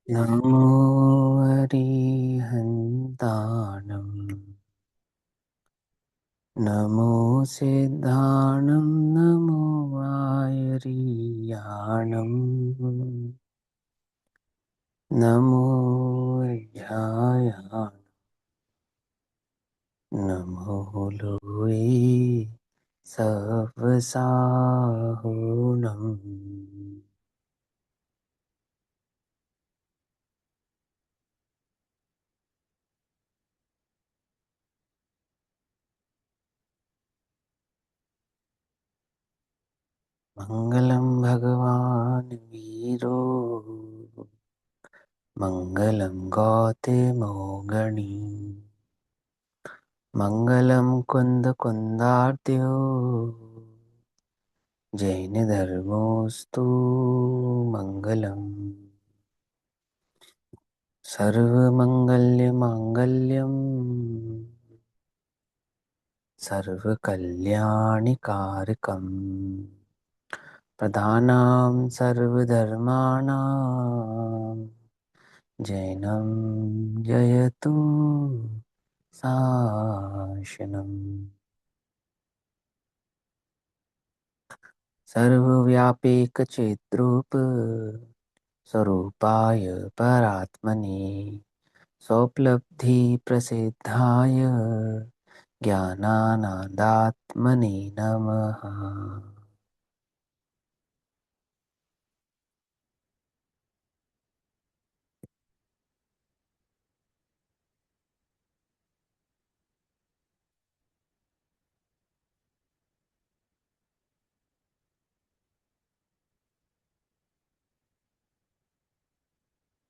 नमो अरिहन्ताणं नमो सिद्धाणं नमो आयरियाणं नमो विद्यायाणं नमो लोये सवसाहुणम्। मङ्गलं भगवान् वीरो मङ्गलं गौतमोगणी मङ्गलं कुन्दकुन्दार्त्यो जैनधर्मोऽस्तु मङ्गलम्। सर्वमङ्गल्यमाङ्गल्यं सर्वकल्याणिकारकम् प्रधानां सर्वधर्माणां जैनं जयतु शासनम्। सर्वव्यापीकचिद्रूप स्वरूपाय परात्मने स्वोपलब्धिप्रसिद्धाय ज्ञानानन्दात्मने नमः।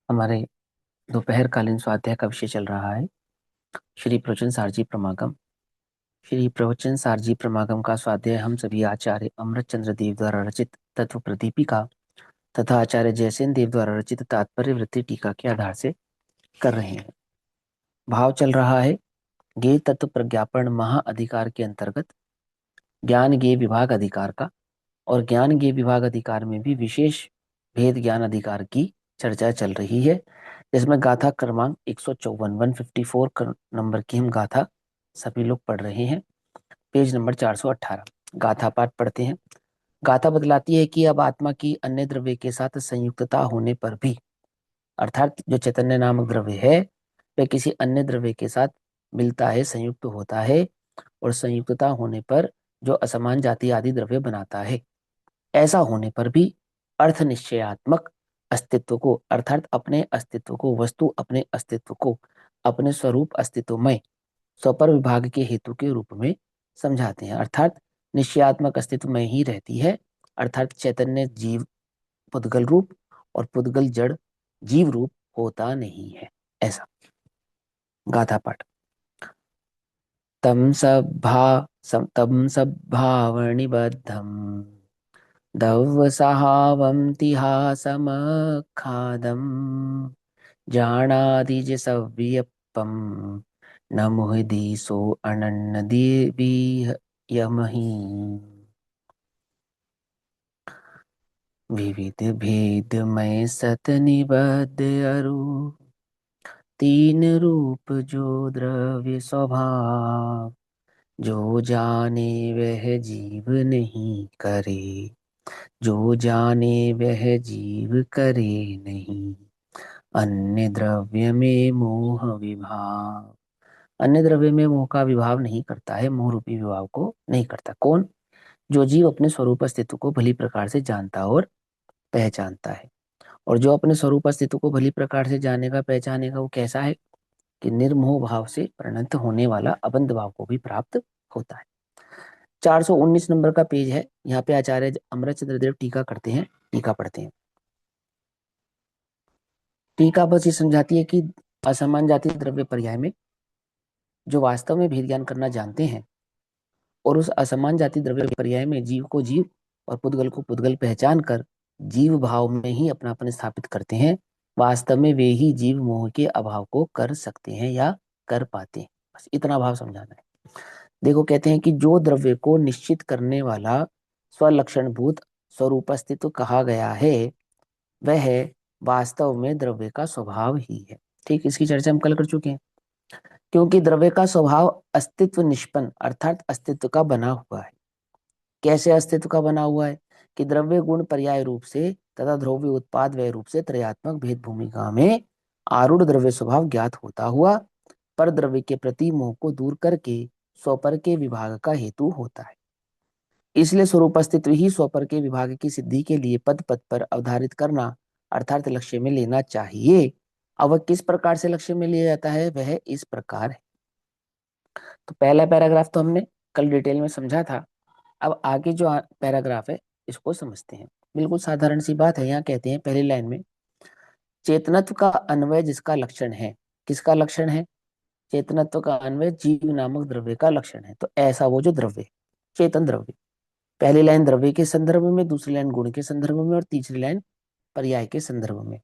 हमारे दोपहर कालीन स्वाध्याय का विषय चल रहा है श्री प्रवचन सारजी प्रमागम। श्री प्रवचन सारजी प्रमागम का स्वाध्याय हम सभी आचार्य अमृतचंद्र देव द्वारा रचित तत्व प्रदीपिका तथा आचार्य जयसेन देव द्वारा रचित तात्पर्य वृत्ति टीका के आधार से कर रहे हैं। भाव चल रहा है ज्ञेय तत्व प्रज्ञापन महा अधिकार के अंतर्गत ज्ञान ज्ञेय विभाग अधिकार का, और ज्ञान ज्ञेय विभाग अधिकार में भी विशेष भेद ज्ञान अधिकार की चर्चा चल रही है, जिसमें गाथा क्रमांक 154 154 नंबर की हम गाथा सभी लोग पढ़ रहे हैं। पेज नंबर 418 गाथा पाठ पढ़ते हैं। गाथा बतलाती है कि अब आत्मा की अन्य द्रव्य के साथ संयुक्तता होने पर भी, अर्थात जो चैतन्य नामक द्रव्य है वह किसी अन्य द्रव्य के साथ मिलता है, संयुक्त होता है, और संयुक्तता होने पर जो असमान जाति आदि द्रव्य बनाता है, ऐसा होने पर भी अर्थ निश्चयात्मक अस्तित्व को, अर्थात अपने अस्तित्व को, वस्तु अपने अस्तित्व को अपने स्वरूप अस्तित्व में स्वपर विभाग के हेतु के रूप में समझाते हैं। अर्थात निश्चयात्मक अस्तित्व में ही रहती है, अर्थात चैतन्य जीव पुद्गल रूप और पुद्गल जड़ जीव रूप होता नहीं है। ऐसा गाथा पाठ। तम सद्भावनिबद्धम दवसहावन्तिहासमखादम् जानादिज सव्यपम न मुहदीसो अनन्न देवी यमहि विविध भेद में सत निबद्ध अरु तीन रूप जो द्रव्य स्वभाव जो जाने वह जीव नहीं करे जो जाने वह जीव करे नहीं अन्य द्रव्य में मोह विभाव। अन्य द्रव्य में मोह का विभाव नहीं करता है, मोह रूपी विभाव को नहीं करता। कौन? जो जीव अपने स्वरूप अस्तित्व को भली प्रकार से जानता और पहचानता है। और जो अपने स्वरूप अस्तित्व को भली प्रकार से जानेगा पहचानेगा वो कैसा है कि निर्मोह भाव से परिणत होने वाला अबंध भाव को भी प्राप्त होता है। 419 नंबर का पेज है। यहाँ पे आचार्य अमृतचंद्र देव टीका करते हैं, टीका पढ़ते हैं। टीका बस ये समझाती है कि असमान जाति द्रव्य पर्याय में जो वास्तव में भेद ज्ञान करना जानते हैं और उस असमान जाति द्रव्य पर्याय में जीव को जीव और पुद्गल को पुद्गल पहचान कर जीव भाव में ही अपनापन स्थापित करते हैं, वास्तव में वे ही जीव मोह के अभाव को कर सकते हैं या कर पाते हैं। बस इतना भाव समझाना है। देखो, कहते हैं कि जो द्रव्य को निश्चित करने वाला स्वलक्षणभूत स्वरूप अस्तित्व कहा गया है वह वास्तव में द्रव्य का स्वभाव ही है। ठीक, इसकी चर्चा हम कल कर चुके हैं। क्योंकि द्रव्य का स्वभाव अस्तित्व निष्पन्न अर्थात अस्तित्व का बना हुआ है। कैसे अस्तित्व का बना हुआ है? कि द्रव्य गुण पर्याय रूप से तथा द्रव्य उत्पाद व्यय रूप से त्रयात्मक भेद भूमिका में आरूढ़ द्रव्य स्वभाव ज्ञात होता हुआ पर द्रव्य के प्रति मोह को दूर करके स्वपर के विभाग का हेतु होता है। इसलिए स्वरूप अस्तित्व ही स्वपर के विभाग की सिद्धि के लिए पद पद पर अवधारित करना अर्थात लक्ष्य में लेना चाहिए। अब वह किस प्रकार से लक्ष्य में लिया जाता है, वह इस प्रकार है। तो पहला पैराग्राफ तो हमने कल डिटेल में समझा था। अब आगे जो पैराग्राफ है इसको समझते हैं। बिल्कुल साधारण सी बात है। यहाँ कहते हैं पहली लाइन में, चेतनत्व का अन्वय जिसका लक्षण है। किसका लक्षण है? चेतनत्व का अन्वय जीव नामक द्रव्य का लक्षण है। तो ऐसा वो जो द्रव्य, चेतन द्रव्य, पहली लाइन द्रव्य के संदर्भ में, दूसरी लाइन गुण के संदर्भ में और तीसरी लाइन पर्याय के संदर्भ में।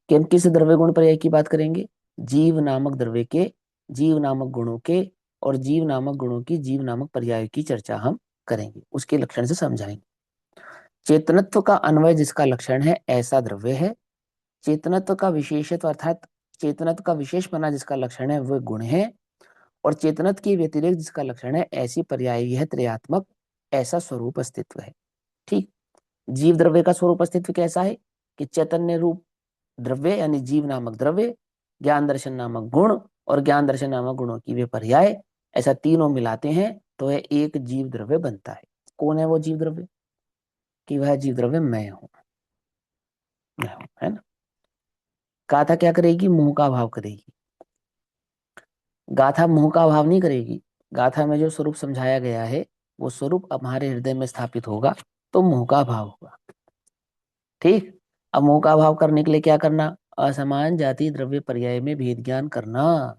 कि हम किस द्रव्य गुण पर्याय की बात करेंगे? जीव नामक द्रव्य के, जीव नामक गुणों के और जीव नामक गुणों की जीव नामक पर्याय की चर्चा हम करेंगे, उसके लक्षण से समझाएंगे। चेतनत्व का अन्वय जिसका लक्षण है ऐसा द्रव्य है। चेतनत्व का विशेषत्व अर्थात चेतनत्व का विशेष बना जिसका लक्षण है वह गुण है। और चेतनत्व के व्यतिरिक्त जिसका लक्षण है ऐसी पर्याय है त्रयात्मक, ऐसा स्वरूप अस्तित्व है। ठीक, जीव द्रव्य का स्वरूप अस्तित्व कैसा है? कि चैतन्य रूप द्रव्य यानी जीव नामक द्रव्य, ज्ञान दर्शन नामक गुण और ज्ञान दर्शन नामक गुणों की वे पर्याय, ऐसा तीनों मिलाते हैं तो यह एक जीव द्रव्य बनता है। कौन है वो जीव द्रव्य? कि वह जीव द्रव्य मैं हूं, मैं हूं, है ना। गाथा क्या करेगी? मोह का अभाव करेगी। गाथा मोह का अभाव नहीं करेगी। गाथा में जो स्वरूप समझाया गया है वो स्वरूप हमारे हृदय में स्थापित होगा तो मोह का अभाव होगा। ठीक, अब मोह का अभाव करने के लिए क्या करना? असमान जाति द्रव्य पर्याय में भेद ज्ञान करना।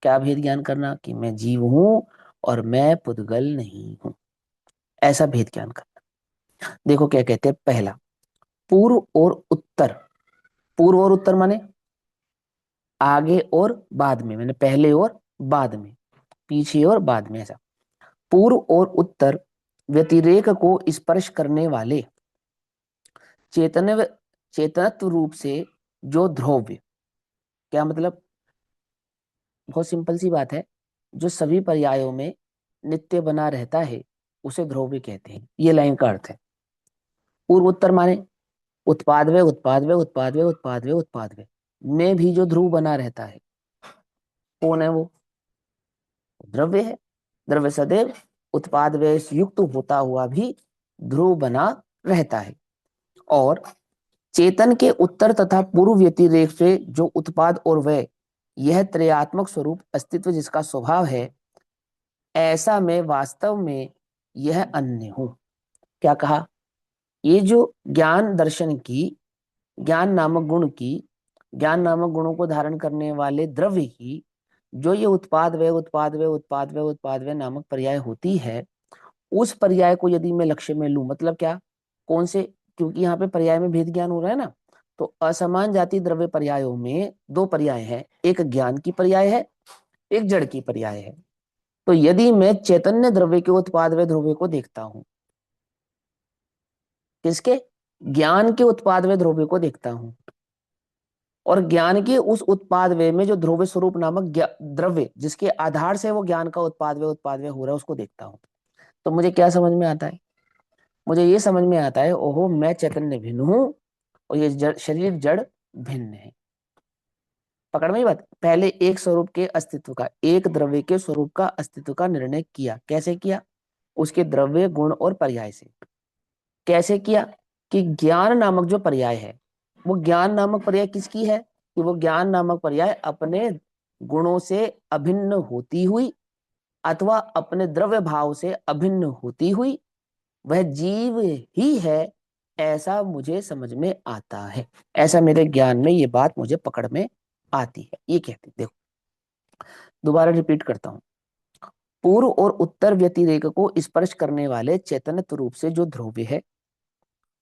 क्या भेद ज्ञान करना? कि मैं जीव हूं और मैं पुद्गल नहीं हूं, ऐसा भेद ज्ञान करना। देखो क्या कहते हैं, पहला पूर्व और उत्तर। पूर्व और उत्तर माने आगे और बाद में, मैंने पहले और बाद में, पीछे और बाद में, ऐसा। पूर्व और उत्तर व्यतिरेक को स्पर्श करने वाले चेतन चेतनत्व रूप से जो ध्रुव्य, क्या मतलब? बहुत सिंपल सी बात है। जो सभी पर्यायों में नित्य बना रहता है उसे ध्रुव्य कहते हैं। ये लाइन का अर्थ है। पूर्व उत्तर माने उत्पाद व उत्पाद व उत्पाद व उत्पाद व उत्पाद व में भी जो ध्रुव बना रहता है, कौन है वो? द्रव्य है। द्रव्य सदैव उत्पाद व्यय युक्त होता हुआ भी ध्रुव बना रहता है। और चेतन के उत्तर तथा पूर्व व्यतिरेक से जो उत्पाद और व्यय, यह त्रयात्मक स्वरूप अस्तित्व जिसका स्वभाव है, ऐसा मैं वास्तव में यह अन्य हूं। क्या कहा? ये जो ज्ञान दर्शन की, ज्ञान नामक गुण की, ज्ञान नामक गुणों को धारण करने वाले द्रव्य की जो ये उत्पाद व उत्पाद व उत्पाद व उत्पाद व नामक पर्याय होती है, उस पर्याय को यदि मैं लक्ष्य में लूं, मतलब क्या? कौन से? क्योंकि यहाँ पे पर्याय में भेद ज्ञान हो रहा है ना। तो असमान जाति द्रव्य पर्यायों में दो पर्याय हैं, एक ज्ञान की पर्याय है, एक जड़ की पर्याय है। तो यदि मैं चैतन्य द्रव्य के उत्पाद व ध्रुव्य को देखता हूं, किसके? ज्ञान के उत्पाद व ध्रुव्य को देखता हूं, और ज्ञान के उस उत्पाद वे में जो ध्रुव स्वरूप नामक द्रव्य जिसके आधार से वो ज्ञान का उत्पाद वे हो रहा है उसको देखता हूं, तो मुझे क्या समझ में आता है? मुझे ये समझ में आता है, ओहो मैं चैतन्य भिन्न हूं और ये शरीर जड़ भिन्न है। पकड़ में ही बात। पहले एक स्वरूप के अस्तित्व का, एक द्रव्य के स्वरूप का अस्तित्व का निर्णय किया। कैसे किया? उसके द्रव्य गुण और पर्याय से। कैसे किया? कि ज्ञान नामक जो पर्याय है, वो ज्ञान नामक पर्याय किसकी है? कि वो ज्ञान नामक पर्याय अपने गुणों से अभिन्न होती हुई अथवा अपने द्रव्य भाव से अभिन्न होती हुई वह जीव ही है, ऐसा मुझे समझ में आता है। ऐसा मेरे ज्ञान में ये बात मुझे पकड़ में आती है। ये कहते, देखो दोबारा रिपीट करता हूं। पूर्व और उत्तर व्यतिरेक को स्पर्श करने वाले चैतन्य रूप से जो ध्रुव्य है,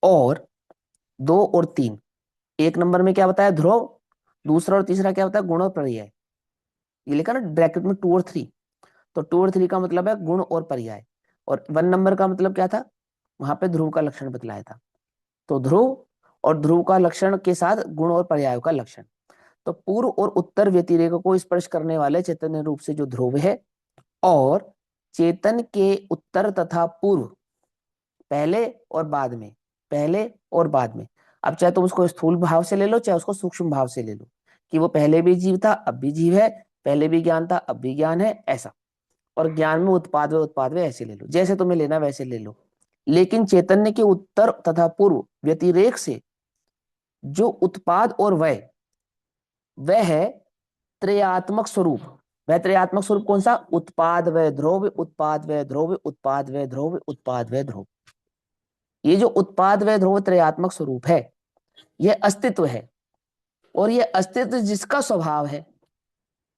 और दो और तीन, एक नंबर में क्या बताया? ध्रुव। दूसरा और तीसरा क्या बताया? गुण और पर्याय। ये लिखा ना ब्रैकेट में, टू और थ्री। तो टू और थ्री का मतलब है गुण और पर्याय, और वन नंबर का मतलब क्या था? वहां पे ध्रुव का लक्षण बतलाया था। तो ध्रुव और ध्रुव का लक्षण के साथ गुण और पर्यायों का लक्षण। तो पूर्व और उत्तर व्यतिरेक को स्पर्श करने वाले चैतन्य रूप से जो ध्रुव है, और चेतन के उत्तर तथा पूर्व, पहले और बाद में, पहले और बाद में। अब चाहे तुम उसको स्थूल भाव से ले लो, चाहे उसको सूक्ष्म भाव से ले लो, कि वो पहले भी जीव था अब भी जीव है, पहले भी ज्ञान था अब भी ज्ञान है, ऐसा। और ज्ञान में उत्पाद व ऐसे ले लो, जैसे तुम्हें लेना वैसे ले लो। लेकिन चैतन्य के उत्तर तथा पूर्व व्यतिरेक से जो उत्पाद और वय, वह है त्रयात्मक स्वरूप। वह त्रयात्मक स्वरूप कौन सा? उत्पाद वय ध्रुव, उत्पाद वय ध्रुव, उत्पाद वय ध्रुव, उत्पाद वय ध्रुव। ये जो उत्पाद वय ध्रुव त्रयात्मक स्वरूप है, यह अस्तित्व है। और यह अस्तित्व जिसका स्वभाव है,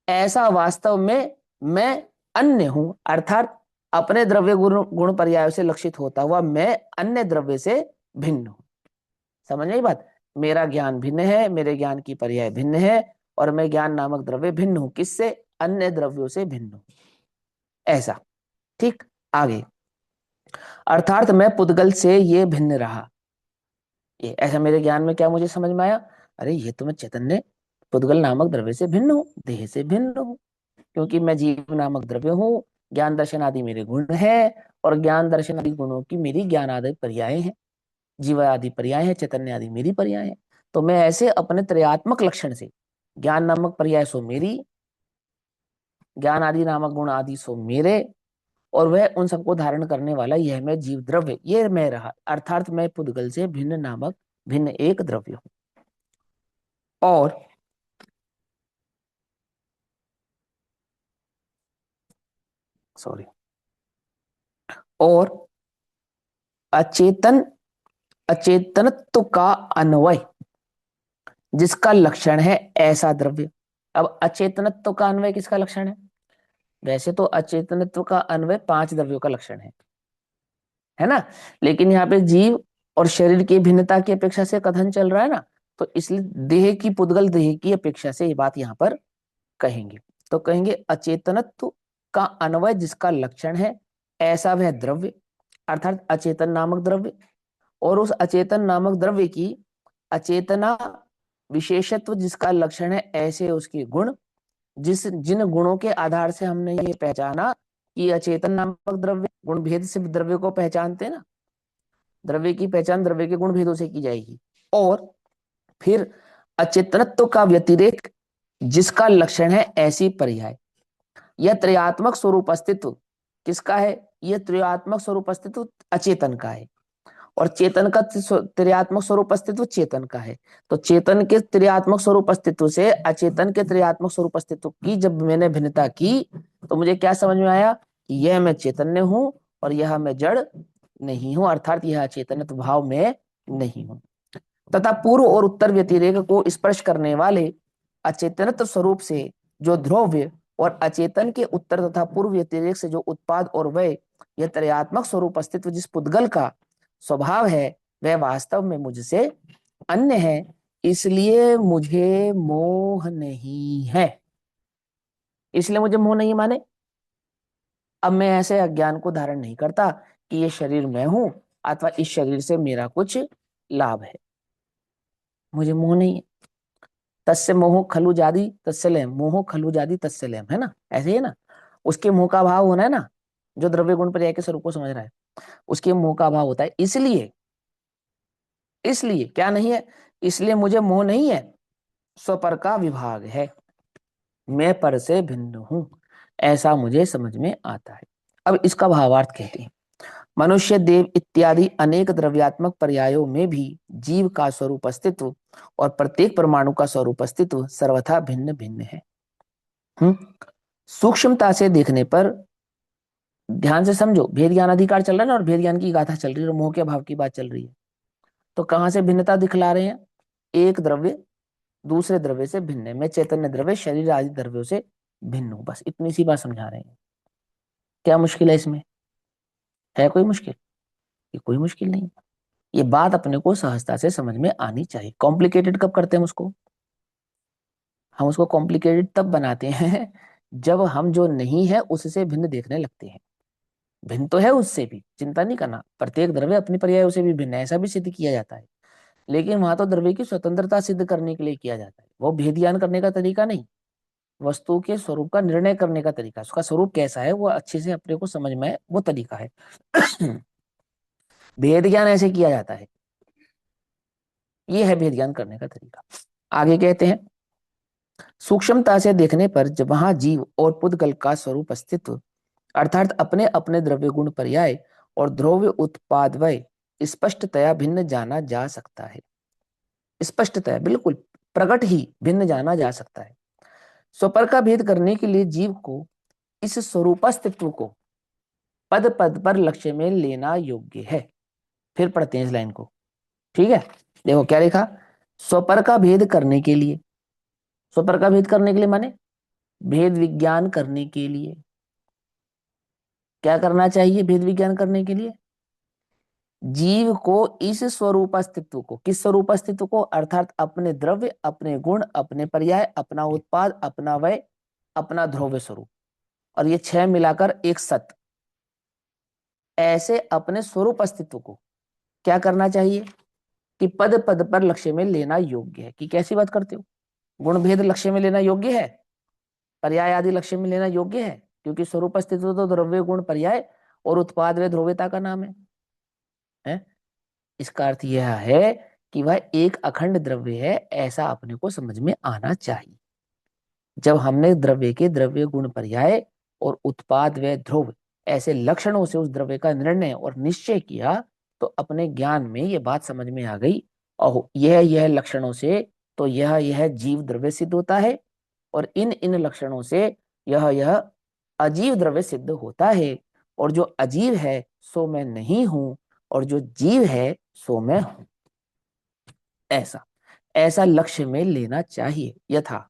ऐसा वास्तव में मैं अन्य हूं, अर्थात अपने द्रव्य गुण गुण पर्याय से लक्षित होता हुआ मैं अन्य द्रव्य से भिन्न हूं। समझ आई बात? मेरा ज्ञान भिन्न है, मेरे ज्ञान की पर्याय भिन्न है, और मैं ज्ञान नामक द्रव्य भिन्न हूं। किससे? अन्य द्रव्यों से भिन्न हूं, ऐसा। ठीक, आगे। अर्थात मैं पुद्गल से ये भिन्न रहा। ये ऐसा मेरे ज्ञान में क्या मुझे समझ में आया? अरे ये तो मैं चैतन्य पुद्गल नामक द्रव्य से भिन्न हूं, देह से भिन्न हूं, क्योंकि मैं जीव नामक द्रव्य हूं। ज्ञान दर्शन आदि मेरे गुण है, और ज्ञान दर्शन आदि गुणों की मेरी ज्ञान आदि पर्याय है, जीव आदि पर्याय है, चैतन्य आदि मेरी पर्याय है। तो मैं ऐसे अपने त्रयात्मक लक्षण से, ज्ञान नामक पर्याय सो मेरी, ज्ञान आदि नामक गुण आदि सो मेरे, और वह उन सबको धारण करने वाला यह मैं जीव द्रव्य, ये मैं रहा। अर्थात मैं पुद्गल से भिन्न नामक भिन्न एक द्रव्य हूं। और सॉरी, और अचेतन अचेतनत्व का अन्वय जिसका लक्षण है ऐसा द्रव्य। अब अचेतनत्व का अन्वय किसका लक्षण है? वैसे तो अचेतनत्व का अन्वय 5 द्रव्यों का लक्षण है ना। लेकिन यहाँ पे जीव और शरीर की भिन्नता की अपेक्षा से कथन चल रहा है ना, तो इसलिए देह की, पुद्गल देह की अपेक्षा से ये बात यहाँ पर कहेंगे। तो कहेंगे अचेतनत्व का अन्वय जिसका लक्षण है ऐसा वह द्रव्य, अर्थात अचेतन नामक द्रव्य। और उस अचेतन नामक द्रव्य की अचेतना विशेषत्व जिसका लक्षण है ऐसे उसके गुण, जिन गुणों के आधार से हमने ये पहचाना कि अचेतन नामक द्रव्य, गुण भेद से द्रव्य को पहचानते हैं ना, द्रव्य की पहचान द्रव्य के गुण भेदों से की जाएगी। और फिर अचेतनत्व का व्यतिरेक जिसका लक्षण है ऐसी पर्याय। यह त्रयात्मक स्वरूप अस्तित्व किसका है? यह त्रयात्मक स्वरूप अस्तित्व अचेतन का है, और चेतन का त्रियात्मक स्वरूप अस्तित्व चेतन का है। तो चेतन के त्रियात्मक स्वरूप अस्तित्व से अचेतन के त्रियात्मक स्वरूप अस्तित्व की जब मैंने भिन्नता की, तो मुझे क्या समझ में आया कि यह मैं चैतन्य हूं और यह मैं जड़ नहीं हूं, अर्थात यह अचेतन भाव में नहीं हूं। तथा पूर्व और उत्तर व्यतिरेक को स्पर्श करने वाले अचेतनत्व स्वरूप से जो ध्रुव्य, और अचेतन के उत्तर तथा पूर्व व्यतिरेक से जो उत्पाद और वय, यह त्रयात्मक स्वरूप अस्तित्व जिस पुद्गल का स्वभाव है, वह वास्तव में मुझसे अन्य है, इसलिए मुझे मोह नहीं है। इसलिए मुझे मोह नहीं माने, अब मैं ऐसे अज्ञान को धारण नहीं करता कि ये शरीर मैं हूं, अथवा इस शरीर से मेरा कुछ लाभ है। मुझे मोह नहीं है। तस्य मोह खलु जादी तस्य लयम, मोह खलु जादी तस्य लयम, है ना, ऐसे ही है ना। उसके मोह का भाव होना है ना, जो द्रव्य गुण पर्याय के स्वरूप को समझ रहा है, उसके मोह का भाव होता है। इसलिए, इसलिए क्या नहीं है? इसलिए मुझे मोह नहीं है, स्वपर का विभाग है, मैं पर से भिन्न हूं, ऐसा मुझे समझ में आता है। अब इसका भावार्थ कहते हैं, मनुष्य देव इत्यादि अनेक द्रव्यात्मक पर्यायों में भी जीव का स्वरूप अस्तित्व और प्रत्येक परमाणु का स्वरूप अस्तित्व सर्वथा भिन्न भिन्न है। सूक्ष्मता से देखने पर, ध्यान से समझो, भेद ज्ञान अधिकार चल रहा है ना, और भेद ज्ञान की गाथा चल रही है, और मोह के भाव की बात चल रही है। तो कहां से भिन्नता दिखला रहे हैं? एक द्रव्य दूसरे द्रव्य से भिन्न है, मैं चैतन्य द्रव्य शरीर आदि द्रव्यों से भिन्न हूं, बस इतनी सी बात समझा रहे हैं। क्या मुश्किल है इसमें? है कोई मुश्किल? ये कोई मुश्किल नहीं। ये बात अपने को सहजता से समझ में आनी चाहिए। कॉम्प्लिकेटेड कब करते हैं उसको? हम उसको कॉम्प्लिकेटेड तब बनाते हैं जब हम जो नहीं है उससे भिन्न देखने लगते हैं। भिन्न तो है उससे भी, चिंता नहीं करना, प्रत्येक द्रव्य अपनी पर्याय उसे भी भिन्न है, ऐसा भी सिद्ध किया जाता है। लेकिन वहां तो द्रव्य की स्वतंत्रता सिद्ध करने के लिए किया जाता है, वो भेद ज्ञान करने का तरीका नहीं, वस्तु के स्वरूप का निर्णय करने का तरीका, उसका स्वरूप कैसा है वो अच्छे से अपने को समझ में आए, वो तरीका है। भेद ज्ञान ऐसे किया जाता है, ये है भेद ज्ञान करने का तरीका। आगे कहते हैं, सूक्ष्मता से देखने पर जब वहां जीव और पुद्गल का स्वरूप अस्तित्व अर्थात अपने अपने द्रव्य गुण पर्याय और द्रव्य उत्पादवय स्पष्टतया भिन्न जाना जा सकता है, स्पष्टतया बिल्कुल प्रकट ही भिन्न जाना जा सकता है। स्वपर का भेद करने के लिए जीव को इस स्वरूपास्तित्व को पद पद पर लक्ष्य में लेना योग्य है। फिर पढ़ते हैं इस लाइन को, ठीक है। देखो क्या लिखा, स्वपर का भेद करने के लिए, स्वपर का भेद करने के लिए माने भेद विज्ञान करने के लिए क्या करना चाहिए, भेद विज्ञान करने के लिए जीव को इस स्वरूप अस्तित्व को, किस स्वरूप अस्तित्व को, अर्थात अपने द्रव्य, अपने गुण, अपने पर्याय, अपना उत्पाद, अपना वय, अपना ध्रुव स्वरूप, और ये 6 मिलाकर एक सत, ऐसे अपने स्वरूप अस्तित्व को क्या करना चाहिए कि पद पद पर लक्ष्य में लेना योग्य है। कि कैसी बात करते हो, गुण भेद लक्ष्य में लेना योग्य है, पर्याय आदि लक्ष्य में लेना योग्य है, क्योंकि स्वरूप अस्तित्व तो द्रव्य गुण पर्याय और उत्पाद व ध्रुवता का नाम है? इसका अर्थ यह है कि वह एक अखंड द्रव्य है, ऐसा अपने को समझ में आना चाहिए। जब हमने द्रव्य के द्रव्य गुण पर्याय और उत्पाद व ध्रुव ऐसे लक्षणों से उस द्रव्य का निर्णय और निश्चय किया, तो अपने ज्ञान में ये बात समझ में आ गई, और यह लक्षणों से तो यह जीव द्रव्य सिद्ध होता है, और इन लक्षणों से यह अजीव द्रव्य सिद्ध होता है, और जो अजीव है सो मैं नहीं हूं, और जो जीव है सो मैं हूं। ऐसा ऐसा लक्ष्य में लेना चाहिए। यथा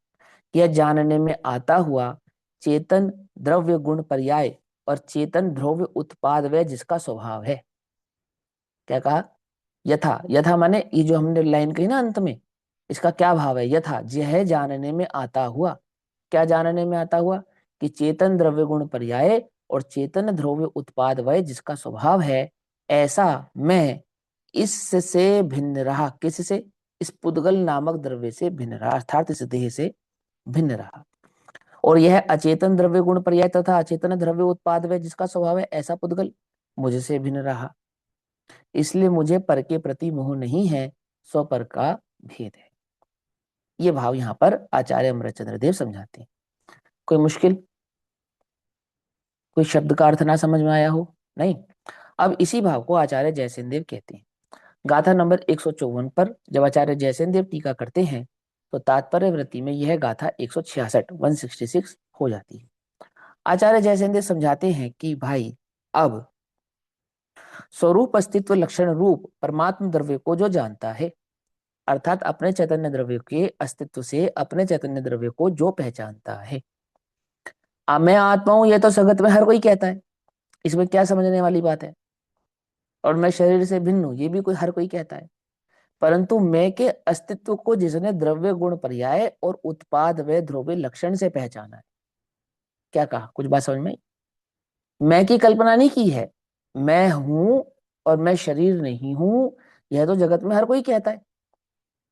यह जानने में आता हुआ चेतन द्रव्य गुण पर्याय और चेतन द्रव्य उत्पाद व जिसका स्वभाव है। क्या कहा, यथा, यथा माने ये जो हमने लाइन कही ना अंत में, इसका क्या भाव है, यथा यह जानने में आता हुआ, क्या जानने में आता हुआ कि चेतन द्रव्य गुण पर्याय और चेतन द्रव्य उत्पाद वय जिसका स्वभाव है, ऐसा मैं इससे भिन्न रहा, किससे, इस पुद्गल नामक द्रव्य से भिन्न रहा, अर्थात इस देह से भिन्न रहा। और यह अचेतन द्रव्य गुण पर्याय तथा अचेतन द्रव्य उत्पाद वय जिसका स्वभाव है, ऐसा पुद्गल मुझसे भिन्न रहा, इसलिए मुझे पर के प्रति मोह नहीं है, स्वपर का भेद है। ये भाव यहाँ पर आचार्य अमृतचंद्र देव समझाते हैं। कोई मुश्किल, कोई शब्द का अर्थ ना समझ में आया हो, नहीं। अब इसी भाव को आचार्य जयसेन देव कहते हैं। गाथा नंबर 154 पर जब आचार्य जयसेन देव टीका करते हैं, तो तात्पर्य वृत्ति में यह गाथा 166 हो जाती है। आचार्य जयसेन देव समझाते हैं कि भाई, अब स्वरूप अस्तित्व लक्षण रूप परमात्म द्रव्य को जो जानता है, अर्थात अपने चैतन्य द्रव्य के अस्तित्व से अपने चैतन्य द्रव्य को जो पहचानता है, मैं आत्मा हूं, यह तो जगत में हर कोई कहता है, इसमें क्या समझने वाली बात है। और मैं शरीर से भिन्न हूं, ये भी कोई हर कोई कहता है। परंतु मैं के अस्तित्व को जिसने द्रव्य गुण पर्याय और उत्पाद व ध्रुव लक्षण से पहचाना है, क्या कहा, कुछ बात समझ में आई? मैं की कल्पना नहीं की है, मैं हूं और मैं शरीर नहीं हूं, यह तो जगत में हर कोई कहता है।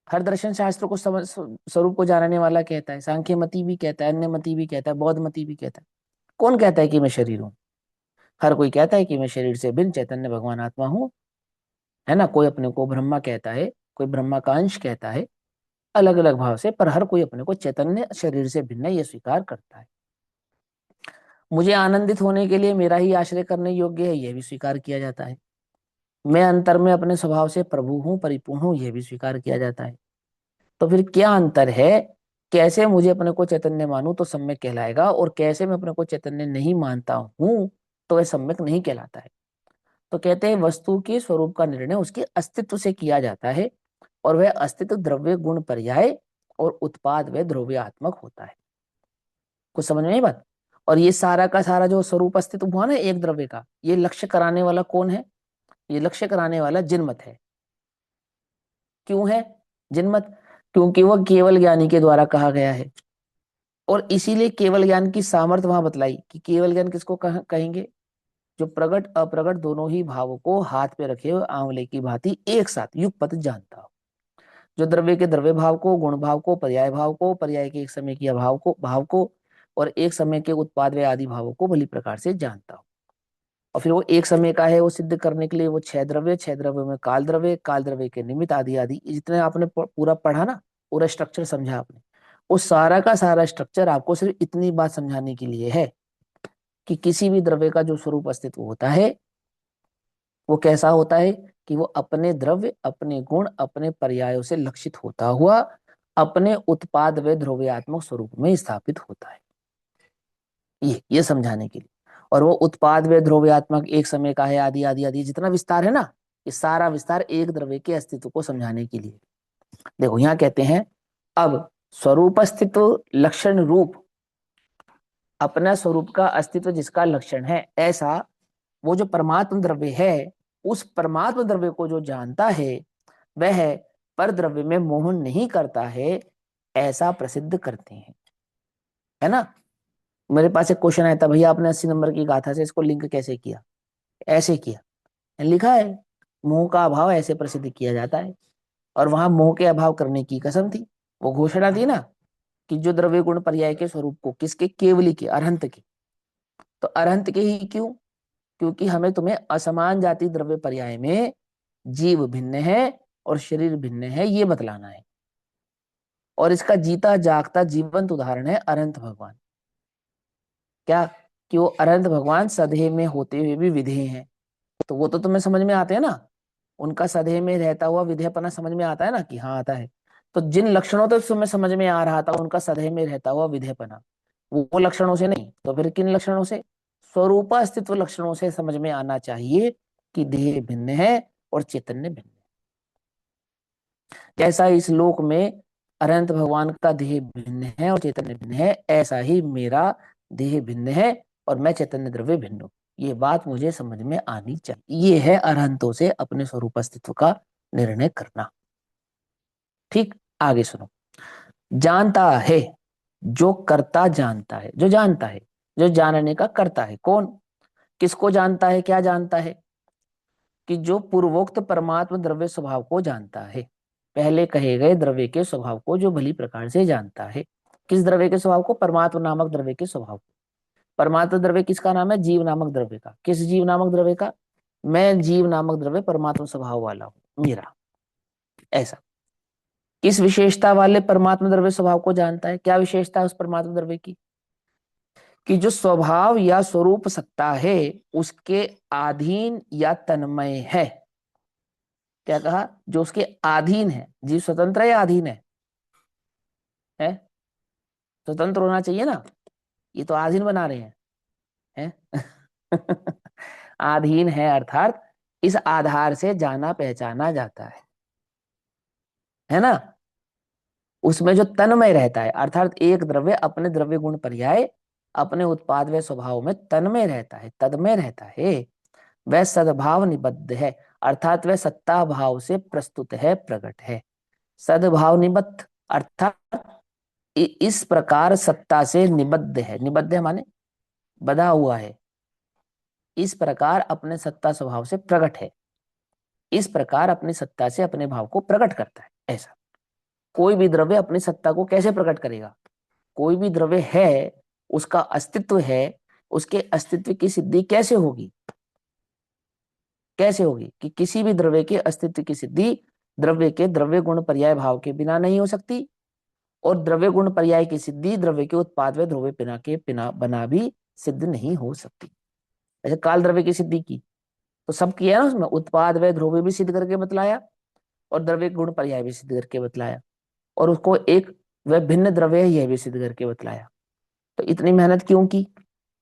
हर दर्शन शास्त्र को समझ स्वरूप को जानने वाला कहता है, सांख्य मती भी कहता है, अन्य मती भी कहता है, बौद्ध मती भी कहता है। कौन कहता है कि मैं शरीर हूं? हर कोई कहता है कि मैं शरीर से भिन्न चैतन्य भगवान आत्मा हूं, है ना। कोई अपने को ब्रह्मा कहता है, कोई ब्रह्मा का अंश कहता है, अलग अलग भाव से, पर हर कोई अपने को चैतन्य शरीर से भिन्न ये स्वीकार करता है। मुझे आनंदित होने के लिए मेरा ही आश्रय करने योग्य है, यह भी स्वीकार किया जाता है। मैं अंतर में अपने स्वभाव से प्रभु हूं, परिपूर्ण हूं, यह भी स्वीकार किया जाता है। तो फिर क्या अंतर है, कैसे मुझे अपने को चैतन्य मानूं तो सम्यक कहलाएगा, और कैसे मैं अपने को चैतन्य नहीं मानता हूं तो वह सम्यक नहीं कहलाता है। तो कहते हैं वस्तु के स्वरूप का निर्णय उसके अस्तित्व से किया जाता है, और वह अस्तित्व द्रव्य गुण पर्याय और उत्पाद व द्रव्यात्मक होता है। कुछ समझ में नहीं बात? और ये सारा का सारा जो स्वरूप अस्तित्व हुआ ना एक द्रव्य का, ये लक्ष्य कराने वाला कौन है? ये लक्ष्य कराने वाला जिनमत है। क्यों है जिनमत? क्योंकि वह केवल ज्ञानी के द्वारा कहा गया है, और इसीलिए केवल ज्ञान की सामर्थ्य वहां बतलाई कि केवल ज्ञान किसको कहेंगे, जो प्रकट अप्रकट दोनों ही भावों को हाथ पे रखे हुए आंवले की भांति एक साथ युगपत जानता हो। जो द्रव्य के द्रव्य भाव को, गुण भाव को, पर्याय भाव को, पर्याय के एक समय के अभाव को, भाव को और एक समय के उत्पाद व आदि भावों को भली प्रकार से जानता हो। और फिर वो एक समय का है, वो सिद्ध करने के लिए वो छह द्रव्य में काल द्रव्य के निमित्त आदि आदि, जितने आपने पूरा पढ़ा ना, पूरा स्ट्रक्चर समझा आपने, वो सारा का सारा स्ट्रक्चर आपको सिर्फ इतनी बात समझाने के लिए है कि किसी भी द्रव्य का जो स्वरूप अस्तित्व होता है वो कैसा होता है कि वो अपने द्रव्य, अपने गुण, अपने पर्यायों से लक्षित होता हुआ अपने उत्पाद व ध्रुव्यात्मक स्वरूप में स्थापित होता है, ये समझाने के लिए। और वो उत्पाद व ध्रुव्यात्मक एक समय का है, आदि आदि आदि जितना विस्तार है ना, ये सारा विस्तार एक द्रव्य के अस्तित्व को समझाने के लिए। देखो यहाँ कहते हैं, अब स्वरूप अस्तित्व लक्षण रूप, अपना स्वरूप का अस्तित्व जिसका लक्षण है, ऐसा वो जो परमात्म द्रव्य है, उस परमात्म द्रव्य को जो जानता है वह पर द्रव्य में मोह नहीं करता है, ऐसा प्रसिद्ध करते हैं, है ना। मेरे पास एक क्वेश्चन आया था, भैया आपने 80 नंबर की गाथा से इसको लिंक कैसे किया? ऐसे किया, लिखा है मोह का अभाव ऐसे प्रसिद्ध किया जाता है। और वहां मोह के अभाव करने की कसम थी, वो घोषणा थी ना कि जो द्रव्य गुण पर्याय के स्वरूप को, किसके? केवली के, अरहंत के। तो अरहंत के ही क्यों? क्योंकि हमें तुम्हें असमान जाति द्रव्य पर्याय में जीव भिन्न है और शरीर भिन्न है, ये बतलाना है। और इसका जीता जागता जीवंत उदाहरण है अनंत भगवान। क्या? कि वो अनंत भगवान सदेह में होते हुए भी विधेय हैं, तो वो तो तुम्हें समझ में आते हैं ना, उनका सदेह में रहता हुआ विधेयपना समझ में आता है ना, कि हाँ आता है। तो जिन लक्षणों तो तुम्हें समझ में आ रहा था उनका सदेह में रहता हुआ विधेयपना, वो लक्षणों से नहीं, तो फिर किन लक्षणों से? स्वरूप अस्तित्व लक्षणों से समझ में आना चाहिए कि देह भिन्न है और चैतन्य भिन्न है। जैसा इस लोक में अनंत भगवान का देह भिन्न है और चैतन्य भिन्न है, ऐसा ही मेरा देह भिन्न है और मैं चैतन्य द्रव्य भिन्न हूं। ये बात मुझे समझ में आनी चाहिए। ये है अरहंतों से अपने स्वरूप अस्तित्व का निर्णय करना। ठीक, आगे सुनो। जानता है, जो करता जानता है, जो जानता है, जो जानने का करता है, कौन? किसको जानता है? क्या जानता है? कि जो पूर्वोक्त परमात्म द्रव्य स्वभाव को जानता है, पहले कहे गए द्रव्य के स्वभाव को जो भली प्रकार से जानता है। किस द्रव्य के स्वभाव को? परमात्म नामक द्रव्य के स्वभाव को। परमात्म द्रव्य किसका नाम है? जीव नामक द्रव्य का। किस जीव नामक द्रव्य का? मैं जीव नामक द्रव्य परमात्म स्वभाव वाला हूं, मेरा। ऐसा किस विशेषता वाले परमात्म द्रव्य स्वभाव को जानता है? क्या विशेषता है उस परमात्म द्रव्य की? कि जो स्वभाव या स्वरूप सत्ता है उसके अधीन या तन्मय है। क्या कहा? जो उसके अधीन है। जीव स्वतंत्र है या अधीन है? स्वतंत्र होना चाहिए ना, ये तो अधीन बना रहे हैं? अधीन है अर्थात इस आधार से जाना पहचाना जाता है ना। उसमें जो तन्मय रहता है, अर्थात एक द्रव्य अपने द्रव्य गुण पर्याय अपने उत्पाद व स्वभाव में तन्मय रहता है, तन्मय रहता है, वह सद्भाव निबद्ध है, अर्थात वह सत्ता भाव से प्रस्तुत है, प्रकट है। सद्भाव निबद्ध अर्थात इस प्रकार सत्ता से निबद्ध है, निबद्ध है माने बधा हुआ है, इस प्रकार अपने सत्ता स्वभाव से प्रकट है, इस प्रकार अपनी सत्ता से अपने भाव को प्रकट करता है। ऐसा कोई भी द्रव्य अपनी सत्ता को कैसे प्रकट करेगा? कोई भी द्रव्य है, उसका अस्तित्व है, उसके अस्तित्व की सिद्धि कैसे होगी? कैसे होगी? कि किसी भी द्रव्य के अस्तित्व की सिद्धि द्रव्य के द्रव्य गुण पर्याय भाव के बिना नहीं हो सकती, और द्रव्य गुण पर्याय की सिद्धि द्रव्य के उत्पाद व ध्रुव पिना के बिना बना भी सिद्ध नहीं हो सकती। ऐसे काल द्रव्य की सिद्धि की तो सब किया ना, उसमें उत्पाद व ध्रुव भी सिद्ध करके बतलाया और द्रव्य गुण पर्याय भी सिद्ध करके बतलाया, और उसको एक वह भिन्न द्रव्य है यह भी सिद्ध करके बतलाया। तो इतनी मेहनत क्यों की?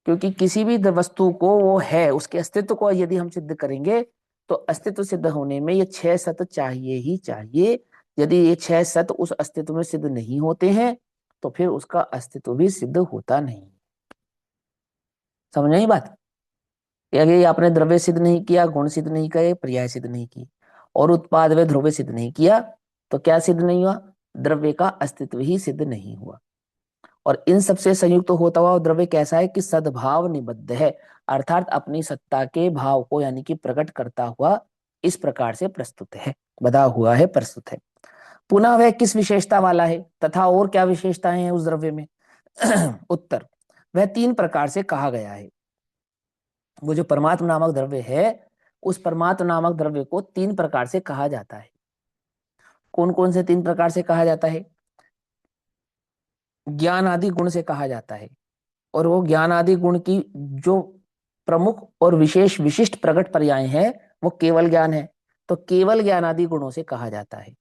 क्योंकि किसी भी वस्तु को वो है, उसके अस्तित्व को यदि हम सिद्ध करेंगे तो अस्तित्व सिद्ध होने में ये 6 सत्य चाहिए ही चाहिए। यदि ये 6 सत्य उस अस्तित्व में सिद्ध नहीं होते हैं तो फिर उसका अस्तित्व भी सिद्ध होता नहीं। समझ नहीं बात? ये आपने द्रव्य सिद्ध नहीं किया, गुण सिद्ध नहीं किए, पर्याय सिद्ध नहीं की और उत्पाद व ध्रुव सिद्ध नहीं किया, तो क्या सिद्ध नहीं हुआ? द्रव्य का अस्तित्व ही सिद्ध नहीं हुआ। और इन सबसे संयुक्त होता हुआ द्रव्य कैसा है? कि सद्भाव निबद्ध है, अर्थात अपनी सत्ता के भाव को यानी कि प्रकट करता हुआ इस प्रकार से प्रस्तुत है, बधा हुआ है, प्रस्तुत है। पुनः वह किस विशेषता वाला है तथा और क्या विशेषताएं हैं उस द्रव्य में? उत्तर, वह तीन प्रकार से कहा गया है। वो जो परमात्मा नामक द्रव्य है, उस परमात्मा नामक द्रव्य को तीन प्रकार से कहा जाता है। कौन कौन से तीन प्रकार से कहा जाता है? ज्ञान आदि गुण से कहा जाता है, और वो ज्ञान आदि गुण की जो प्रमुख और विशेष विशिष्ट प्रकट पर्याय हैं वो केवल ज्ञान है, तो केवल ज्ञान आदि गुणों से कहा जाता है।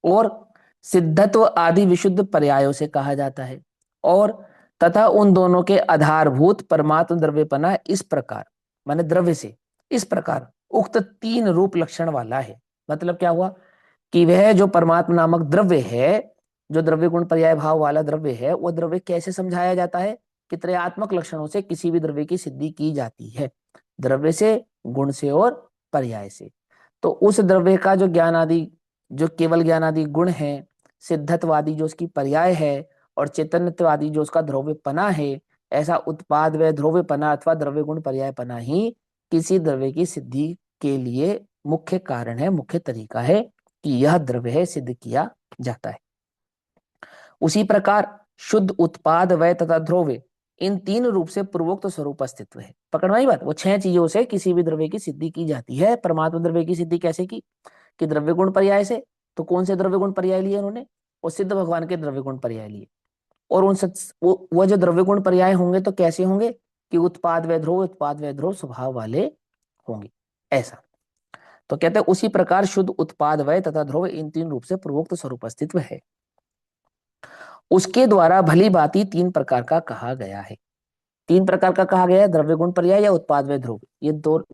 और सिद्धत्व आदि विशुद्ध पर्यायों से कहा जाता है। और तथा उन दोनों के आधारभूत परमात्म द्रव्यपना इस प्रकार, माने द्रव्य से इस प्रकार उक्त तीन रूप लक्षण वाला है। मतलब क्या हुआ कि वह जो परमात्मा नामक द्रव्य है, जो द्रव्य गुण पर्याय भाव वाला द्रव्य है, वो द्रव्य कैसे समझाया जाता है कि त्रयात्मक लक्षणों से किसी भी द्रव्य की सिद्धि की जाती है, द्रव्य से, गुण से और पर्याय से। तो उस द्रव्य का जो ज्ञान आदि, जो केवल ज्ञान आदि गुण है, सिद्धत्वादी जो उसकी पर्याय है, और चैतन्यवादी जो उसका द्रव्यपना है, ऐसा उत्पाद व ध्रुव्यपना अथवा द्रव्य गुण पर्यायपना ही किसी द्रव्य की सिद्धि के लिए मुख्य कारण है, मुख्य तरीका है कि यह द्रव्य है, सिद्ध किया जाता है। उसी प्रकार शुद्ध उत्पाद वय तथा ध्रुव्य, इन तीन रूप से पूर्वोक्त स्वरूप अस्तित्व है। पकड़वाई बात, वो छह चीजों से किसी भी द्रव्य की सिद्धि की जाती है। परमात्मा द्रव्य की सिद्धि कैसे की? कि द्रव्य गुण पर्याय से। तो कौन से द्रव्य गुण पर्याय लिए उन्होंने? वो सिद्ध भगवान के द्रव्य गुण पर्याय लिए। और उन वो जो द्रव्य गुण पर्याय होंगे तो कैसे होंगे कि उत्पाद व ध्रुव, उत्पाद व ध्रुव स्वभाव वाले होंगे, ऐसा। तो कहते हैं उसी प्रकार शुद्ध उत्पाद वय तथा ध्रुव, इन तीन रूप से पूर्वोक्त स्वरूप अस्तित्व है। उसके द्वारा भली भांति तीन प्रकार का कहा गया है। तीन प्रकार का कहा गया है, द्रव्य गुण पर्याय या उत्पाद व ध्रुव,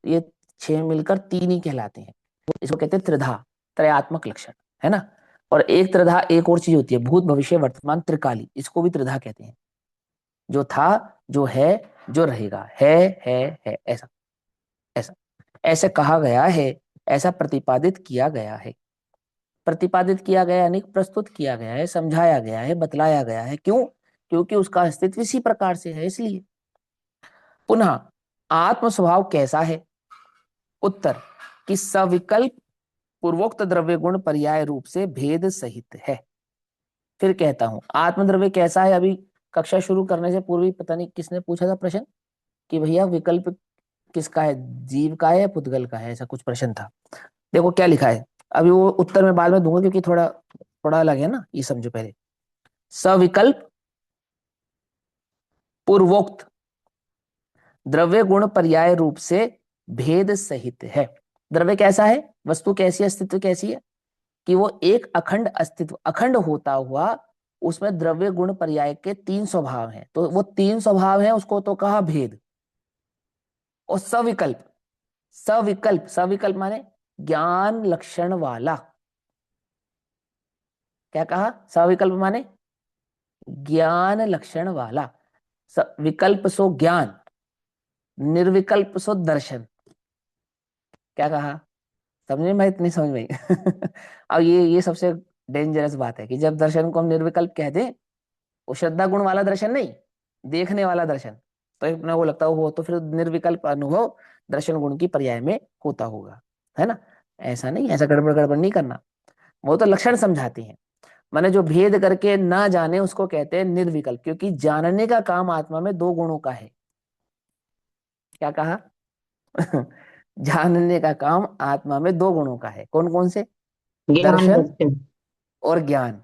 ये छह मिलकर तीन ही कहलाते हैं। इसको कहते हैं त्रिधा, त्रयात्मक लक्षण, है ना। और एक त्रिधा एक और चीज होती है, भूत भविष्य वर्तमान त्रिकाली, इसको भी त्रिधा कहते हैं। जो था, जो है, जो रहेगा, है, ऐसा ऐसा ऐसे कहा गया है, ऐसा प्रतिपादित किया गया है। प्रतिपादित किया गया यानी प्रस्तुत किया गया है, समझाया गया है, बतलाया गया है। क्यों? क्योंकि उसका अस्तित्व इसी प्रकार से है, इसलिए। पुनः आत्म स्वभाव कैसा है? उत्तर, कि सविकल्प पूर्वोक्त द्रव्य गुण पर्याय रूप से भेद सहित है। फिर कहता हूं, आत्मद्रव्य कैसा है? अभी कक्षा शुरू करने से पूर्व ही पता नहीं किसने पूछा था प्रश्न कि भैया विकल्प किसका है, जीव का है या पुद्गल का है, ऐसा कुछ प्रश्न था। देखो क्या लिखा है, अभी वो उत्तर मैं बाद में दूंगा क्योंकि थोड़ा थोड़ा अलग है ना, ये समझो पहले। सविकल्प पूर्वोक्त द्रव्य गुण पर्याय रूप से भेद सहित है। द्रव्य कैसा है? वस्तु कैसी, अस्तित्व कैसी है? कि वो एक अखंड अस्तित्व, अखंड होता हुआ उसमें द्रव्य गुण पर्याय के तीन स्वभाव हैं, तो वो तीन स्वभाव हैं, उसको तो कहा भेद। और सविकल्प, सविकल्प, सविकल्प माने ज्ञान लक्षण वाला। क्या कहा? सविकल्प माने ज्ञान लक्षण वाला। विकल्प सो ज्ञान, निर्विकल्प सो दर्शन। क्या कहा? समझ में भाई, इतनी समझ में अब ये सबसे डेंजरस बात है कि जब दर्शन को हम निर्विकल्प कह दें, वो श्रद्धा गुण वाला दर्शन नहीं, देखने वाला दर्शन, तो अपने को लगता हो तो फिर निर्विकल्प अनुभव दर्शन गुण की पर्याय में होता होगा, है ना। ऐसा नहीं, ऐसा गड़बड़ गड़बड़ नहीं करना। वो तो लक्षण समझाती हैं। माने जो भेद करके ना जाने उसको कहते हैं निर्विकल्प, क्योंकि जानने का काम आत्मा में दो गुणों का है। क्या कहा? जानने का काम आत्मा में दो गुणों का है। कौन कौन से? ज्ञान दर्शन दर्शन। और ज्ञान।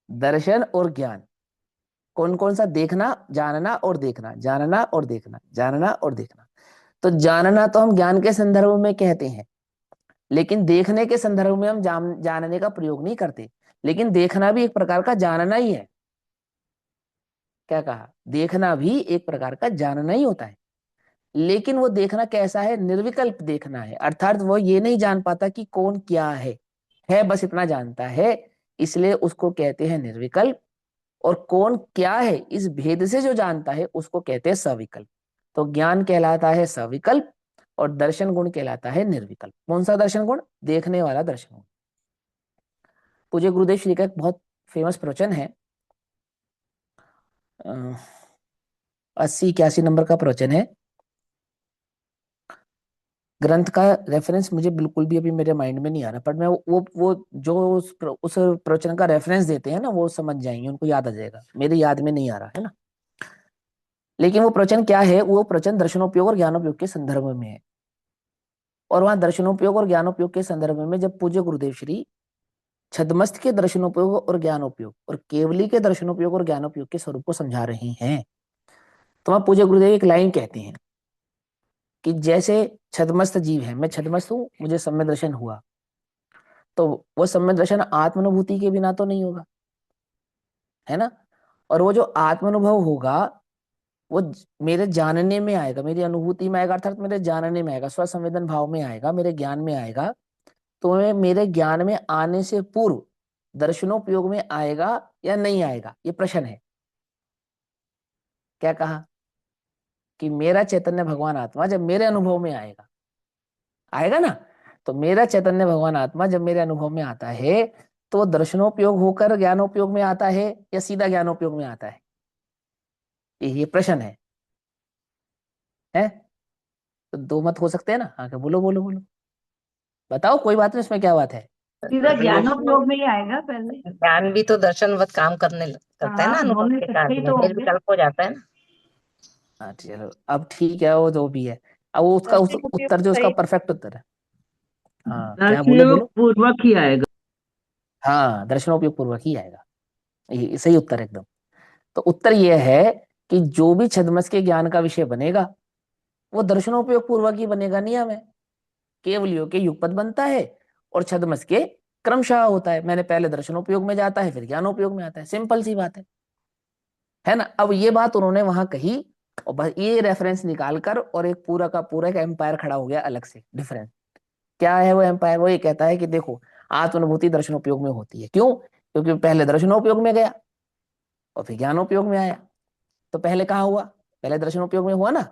दर्शन और ज्ञान। कौन कौन सा? देखना, जानना और देखना, जानना और देखना, जानना और देखना। तो जानना तो हम ज्ञान के संदर्भ में कहते हैं, लेकिन देखने के संदर्भ में हम जानने का प्रयोग नहीं करते। लेकिन देखना भी एक प्रकार का जानना ही है। क्या कहा? देखना भी एक प्रकार का जानना ही होता है। लेकिन वो देखना कैसा है? निर्विकल्प देखना है, अर्थात वो ये नहीं जान पाता कि कौन क्या है बस इतना जानता है, इसलिए उसको कहते हैं निर्विकल्प। और कौन क्या है इस भेद से जो जानता है उसको कहते हैं सविकल्प। तो ज्ञान कहलाता है सविकल्प, और दर्शन गुण कहलाता है निर्विकल्प। कौन सा दर्शन गुण? देखने वाला दर्शन गुण। पूज्य गुरुदेव श्री का एक बहुत फेमस प्रवचन है, 80 81 नंबर का प्रवचन है। ग्रंथ का रेफरेंस मुझे बिल्कुल भी अभी मेरे माइंड में नहीं आ रहा, पर मैं वो जो उस प्रवचन का रेफरेंस देते हैं ना, वो समझ जाएंगे, उनको याद आ जाएगा, मेरे याद में नहीं आ रहा है ना। लेकिन वो प्रवचन क्या है, वो प्रवचन दर्शनोपयोग और ज्ञानोपयोग के संदर्भ में है। और वहां दर्शनोपयोग और ज्ञानोपयोग के संदर्भ में जब पूज्य गुरुदेव श्री छद्मस्त के दर्शनोपयोग और ज्ञानोपयोग और केवली के दर्शनोपयोग और ज्ञानोपयोग के स्वरूप को समझा रहे हैं, तो वहां पूज्य गुरुदेव एक लाइन कहते हैं कि जैसे छद्मस्त जीव है, मैं छद्मस्त हूं, मुझे सम्यक दर्शन हुआ, तो वो सम्यक दर्शन आत्मानुभूति के बिना तो नहीं होगा, है ना। और वो जो आत्मानुभव होगा, वो मेरे जानने में आएगा, मेरी अनुभूति में आएगा, अर्थात मेरे जानने में आएगा, स्वसंवेदन भाव में आएगा, मेरे ज्ञान में आएगा। तो मेरे ज्ञान में आने से पूर्व दर्शनोपयोग में आएगा या नहीं आएगा, ये प्रश्न है। क्या कहा कि मेरा चैतन्य भगवान आत्मा जब मेरे अनुभव में आएगा, आएगा ना। तो मेरा चैतन्य भगवान आत्मा जब मेरे अनुभव में आता है, तो दर्शनोपयोग होकर ज्ञानोपयोग में आता है या सीधा ज्ञानोपयोग में आता है, ये प्रश्न है। तो दो मत हो सकते हैं ना। हाँ, क्या बोलो बोलो बोलो, बताओ, कोई बात नहीं, उसमें क्या बात है। सीधा दोनों ज्ञानोपयोग में ही आएगा पहले। ज्ञान भी तो दर्शनवत काम करता है ना, हाँ, अनुभव दोनों के इकट्ठे साथ ही में तो होंगे। निर्विकल्प हो जाता है ना। हाँ चलो, अब ठीक है, वो जो भी है। अब वो उसका दर्शनोपयोग उत्तर जो उसका सही। परफेक्ट उत्तर है। हाँ, क्या, बोलो दर्शनोपयोग बोलो। पूर्वक ही आएगा। हाँ, दर्शनोपयोग पूर्वक ही आएगा, ये सही उत्तर है एकदम। तो उत्तर ये है कि जो भी छद्मस के ज्ञान का विषय बनेगा, वो दर्शनोपयोग पूर्वक ही बनेगा, नियम है। केवलियों के युगपत बनता है और छद्मस के क्रमशः होता है, मैंने पहले दर्शनोपयोग में जाता है, फिर ज्ञानोपयोग में आता है, सिंपल सी बात है ना। अब ये बात उन्होंने वहां कही, और बस ये रेफरेंस निकालकर और एक पूरा का पूरा एक एम्पायर खड़ा हो गया अलग से, डिफरेंस। क्या है वो एम्पायर? वो ये कहता है कि देखो, आत्मानुभूति दर्शनोपयोग में होती है, क्यों? क्योंकि पहले दर्शनोपयोग में गया और फिर ज्ञानोपयोग में आया। तो पहले कहाँ हुआ? पहले दर्शनोपयोग में हुआ ना,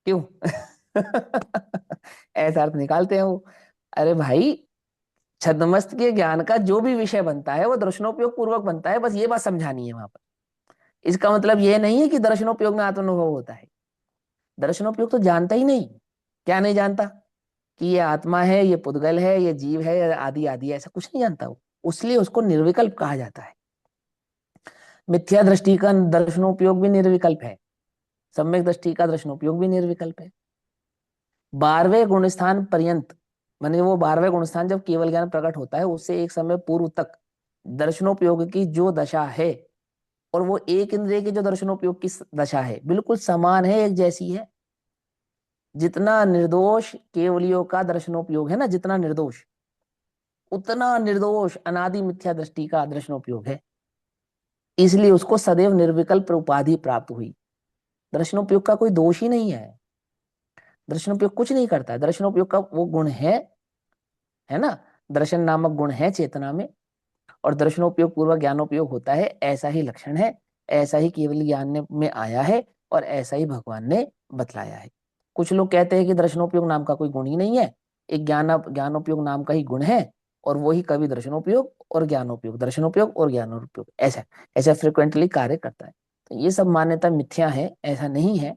क्यों? ऐसा अर्थ निकालते हैं वो। अरे भाई, छद्मस्त के ज्ञान का जो भी विषय बनता है वो दर्शनोपयोग पूर्वक बनता है, बस ये बात समझानी है वहां पर। इसका मतलब ये नहीं है कि दर्शनोपयोग में आत्मानुभव होता है। दर्शनोपयोग तो जानता ही नहीं। क्या नहीं जानता? कि ये आत्मा है, ये पुद्गल है, ये जीव है, आदि आदि, ऐसा कुछ नहीं जानता वो। उसलिए उसको निर्विकल्प कहा जाता है। मिथ्या दृष्टि का दर्शनोपयोग भी निर्विकल्प है, सम्यक दृष्टि का दर्शनोपयोग भी निर्विकल्प है। 12वें गुणस्थान पर्यंत, माने वो 12वें गुणस्थान जब केवल ज्ञान प्रकट होता है, उससे एक समय पूर्व तक दर्शनोपयोग की जो दशा है, और वो एक इंद्रिय के जो दर्शनोपयोग की दशा है, बिल्कुल समान है, एक जैसी है। जितना निर्दोष केवलियों का दर्शनोपयोग है ना, जितना निर्दोष, उतना निर्दोष अनादि मिथ्या दृष्टि का दर्शनोपयोग है। इसलिए उसको सदैव निर्विकल्प उपाधि प्राप्त हुई। दर्शनोपयोग का कोई दोष ही नहीं है। दर्शनोपयोग कुछ नहीं करता है, दर्शनोपयोग का वो गुण है ना। दर्शन नामक गुण है चेतना में, और दर्शनोपयोग पूर्वक ज्ञानोपयोग होता है, ऐसा ही लक्षण है। ऐसा ही केवल में आया है, और ऐसा ही भगवान ने बतलाया है। कुछ लोग कहते हैं कि दर्शनोपयोग नाम का कोई गुण ही नहीं है, एक ज्ञानोपयोग नाम का ही गुण है, और वही कभी दर्शनोपयोग और ज्ञानोपयोग, दर्शनोपयोग और ज्ञानोपयोग ऐसा ऐसा फ्रिक्वेंटली कार्य करता है। तो ये सब मान्यता मिथ्या है, ऐसा नहीं है।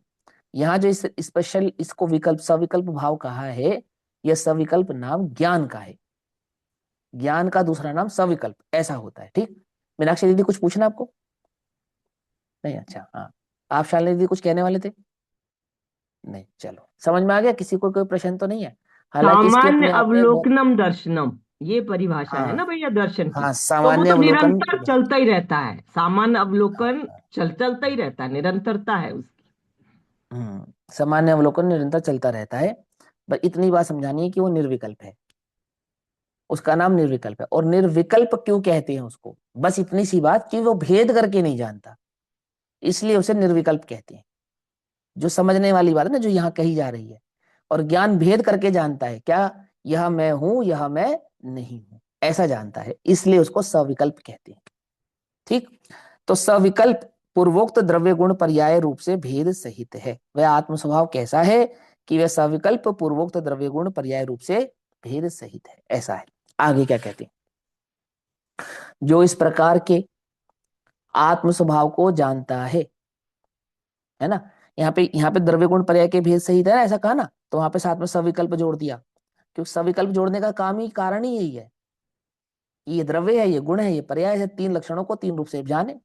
यहाँ जो इस स्पेशल इसको विकल्प, सविकल्प भाव कहा है, यह सविकल्प नाम ज्ञान का है। ज्ञान का दूसरा नाम सविकल्प, ऐसा होता है, ठीक। मीनाक्षी दीदी, कुछ पूछना आपको? नहीं, अच्छा, हाँ। आप शालिनी दीदी कुछ कहने वाले थे? नहीं, चलो, समझ में आ गया। किसी को कोई प्रश्न तो नहीं है? हालांकि इसके सामान्य अपने आप में बहुत। अवलोकनम दर्शनम, ये परिभाषा है ना हाँ, भैया दर्शन की। हाँ, तो वो सामान्य तो अवलोकन। निरंतर चलता ही रहता है, सामान्य अवलोकन हाँ, चलता ही रहता है, निरंतरता है उसकी। सामान्य अवलोकन निरंतर चलता रहता है। बस इतनी बात समझानी है कि वो निर्विकल्प है, उसका नाम निर्विकल्प है। और निर्विकल्प क्यों कहते हैं उसको, बस इतनी सी बात कि वो भेद करके नहीं जानता, इसलिए उसे निर्विकल्प कहते हैं। जो समझने वाली बात है ना, जो यहाँ कही जा रही है। और ज्ञान भेद करके जानता है, क्या? यह मैं हूं, यह मैं नहीं हूं, ऐसा जानता है, इसलिए उसको सविकल्प कहते हैं, ठीक। तो सविकल्प पूर्वोक्त द्रव्य गुण पर्याय रूप से भेद सहित है। वह आत्म स्वभाव कैसा है कि वह सविकल्प पूर्वोक्त द्रव्य गुण पर्याय रूप से भेद सहित है, ऐसा है। आगे क्या कहते हैं? जो इस प्रकार के आत्म स्वभाव को जानता है ना, यहाँ पे द्रव्य गुण पर्याय के भेद सहित है ना, ऐसा कहा ना, तो वहां पे साथ में सविकल्प जोड़ दिया, क्योंकि सविकल्प जोड़ने का काम ही, कारण ही यही है, ये द्रव्य है, ये गुण है, ये पर्याय है, तीन लक्षणों को तीन रूप से जाने,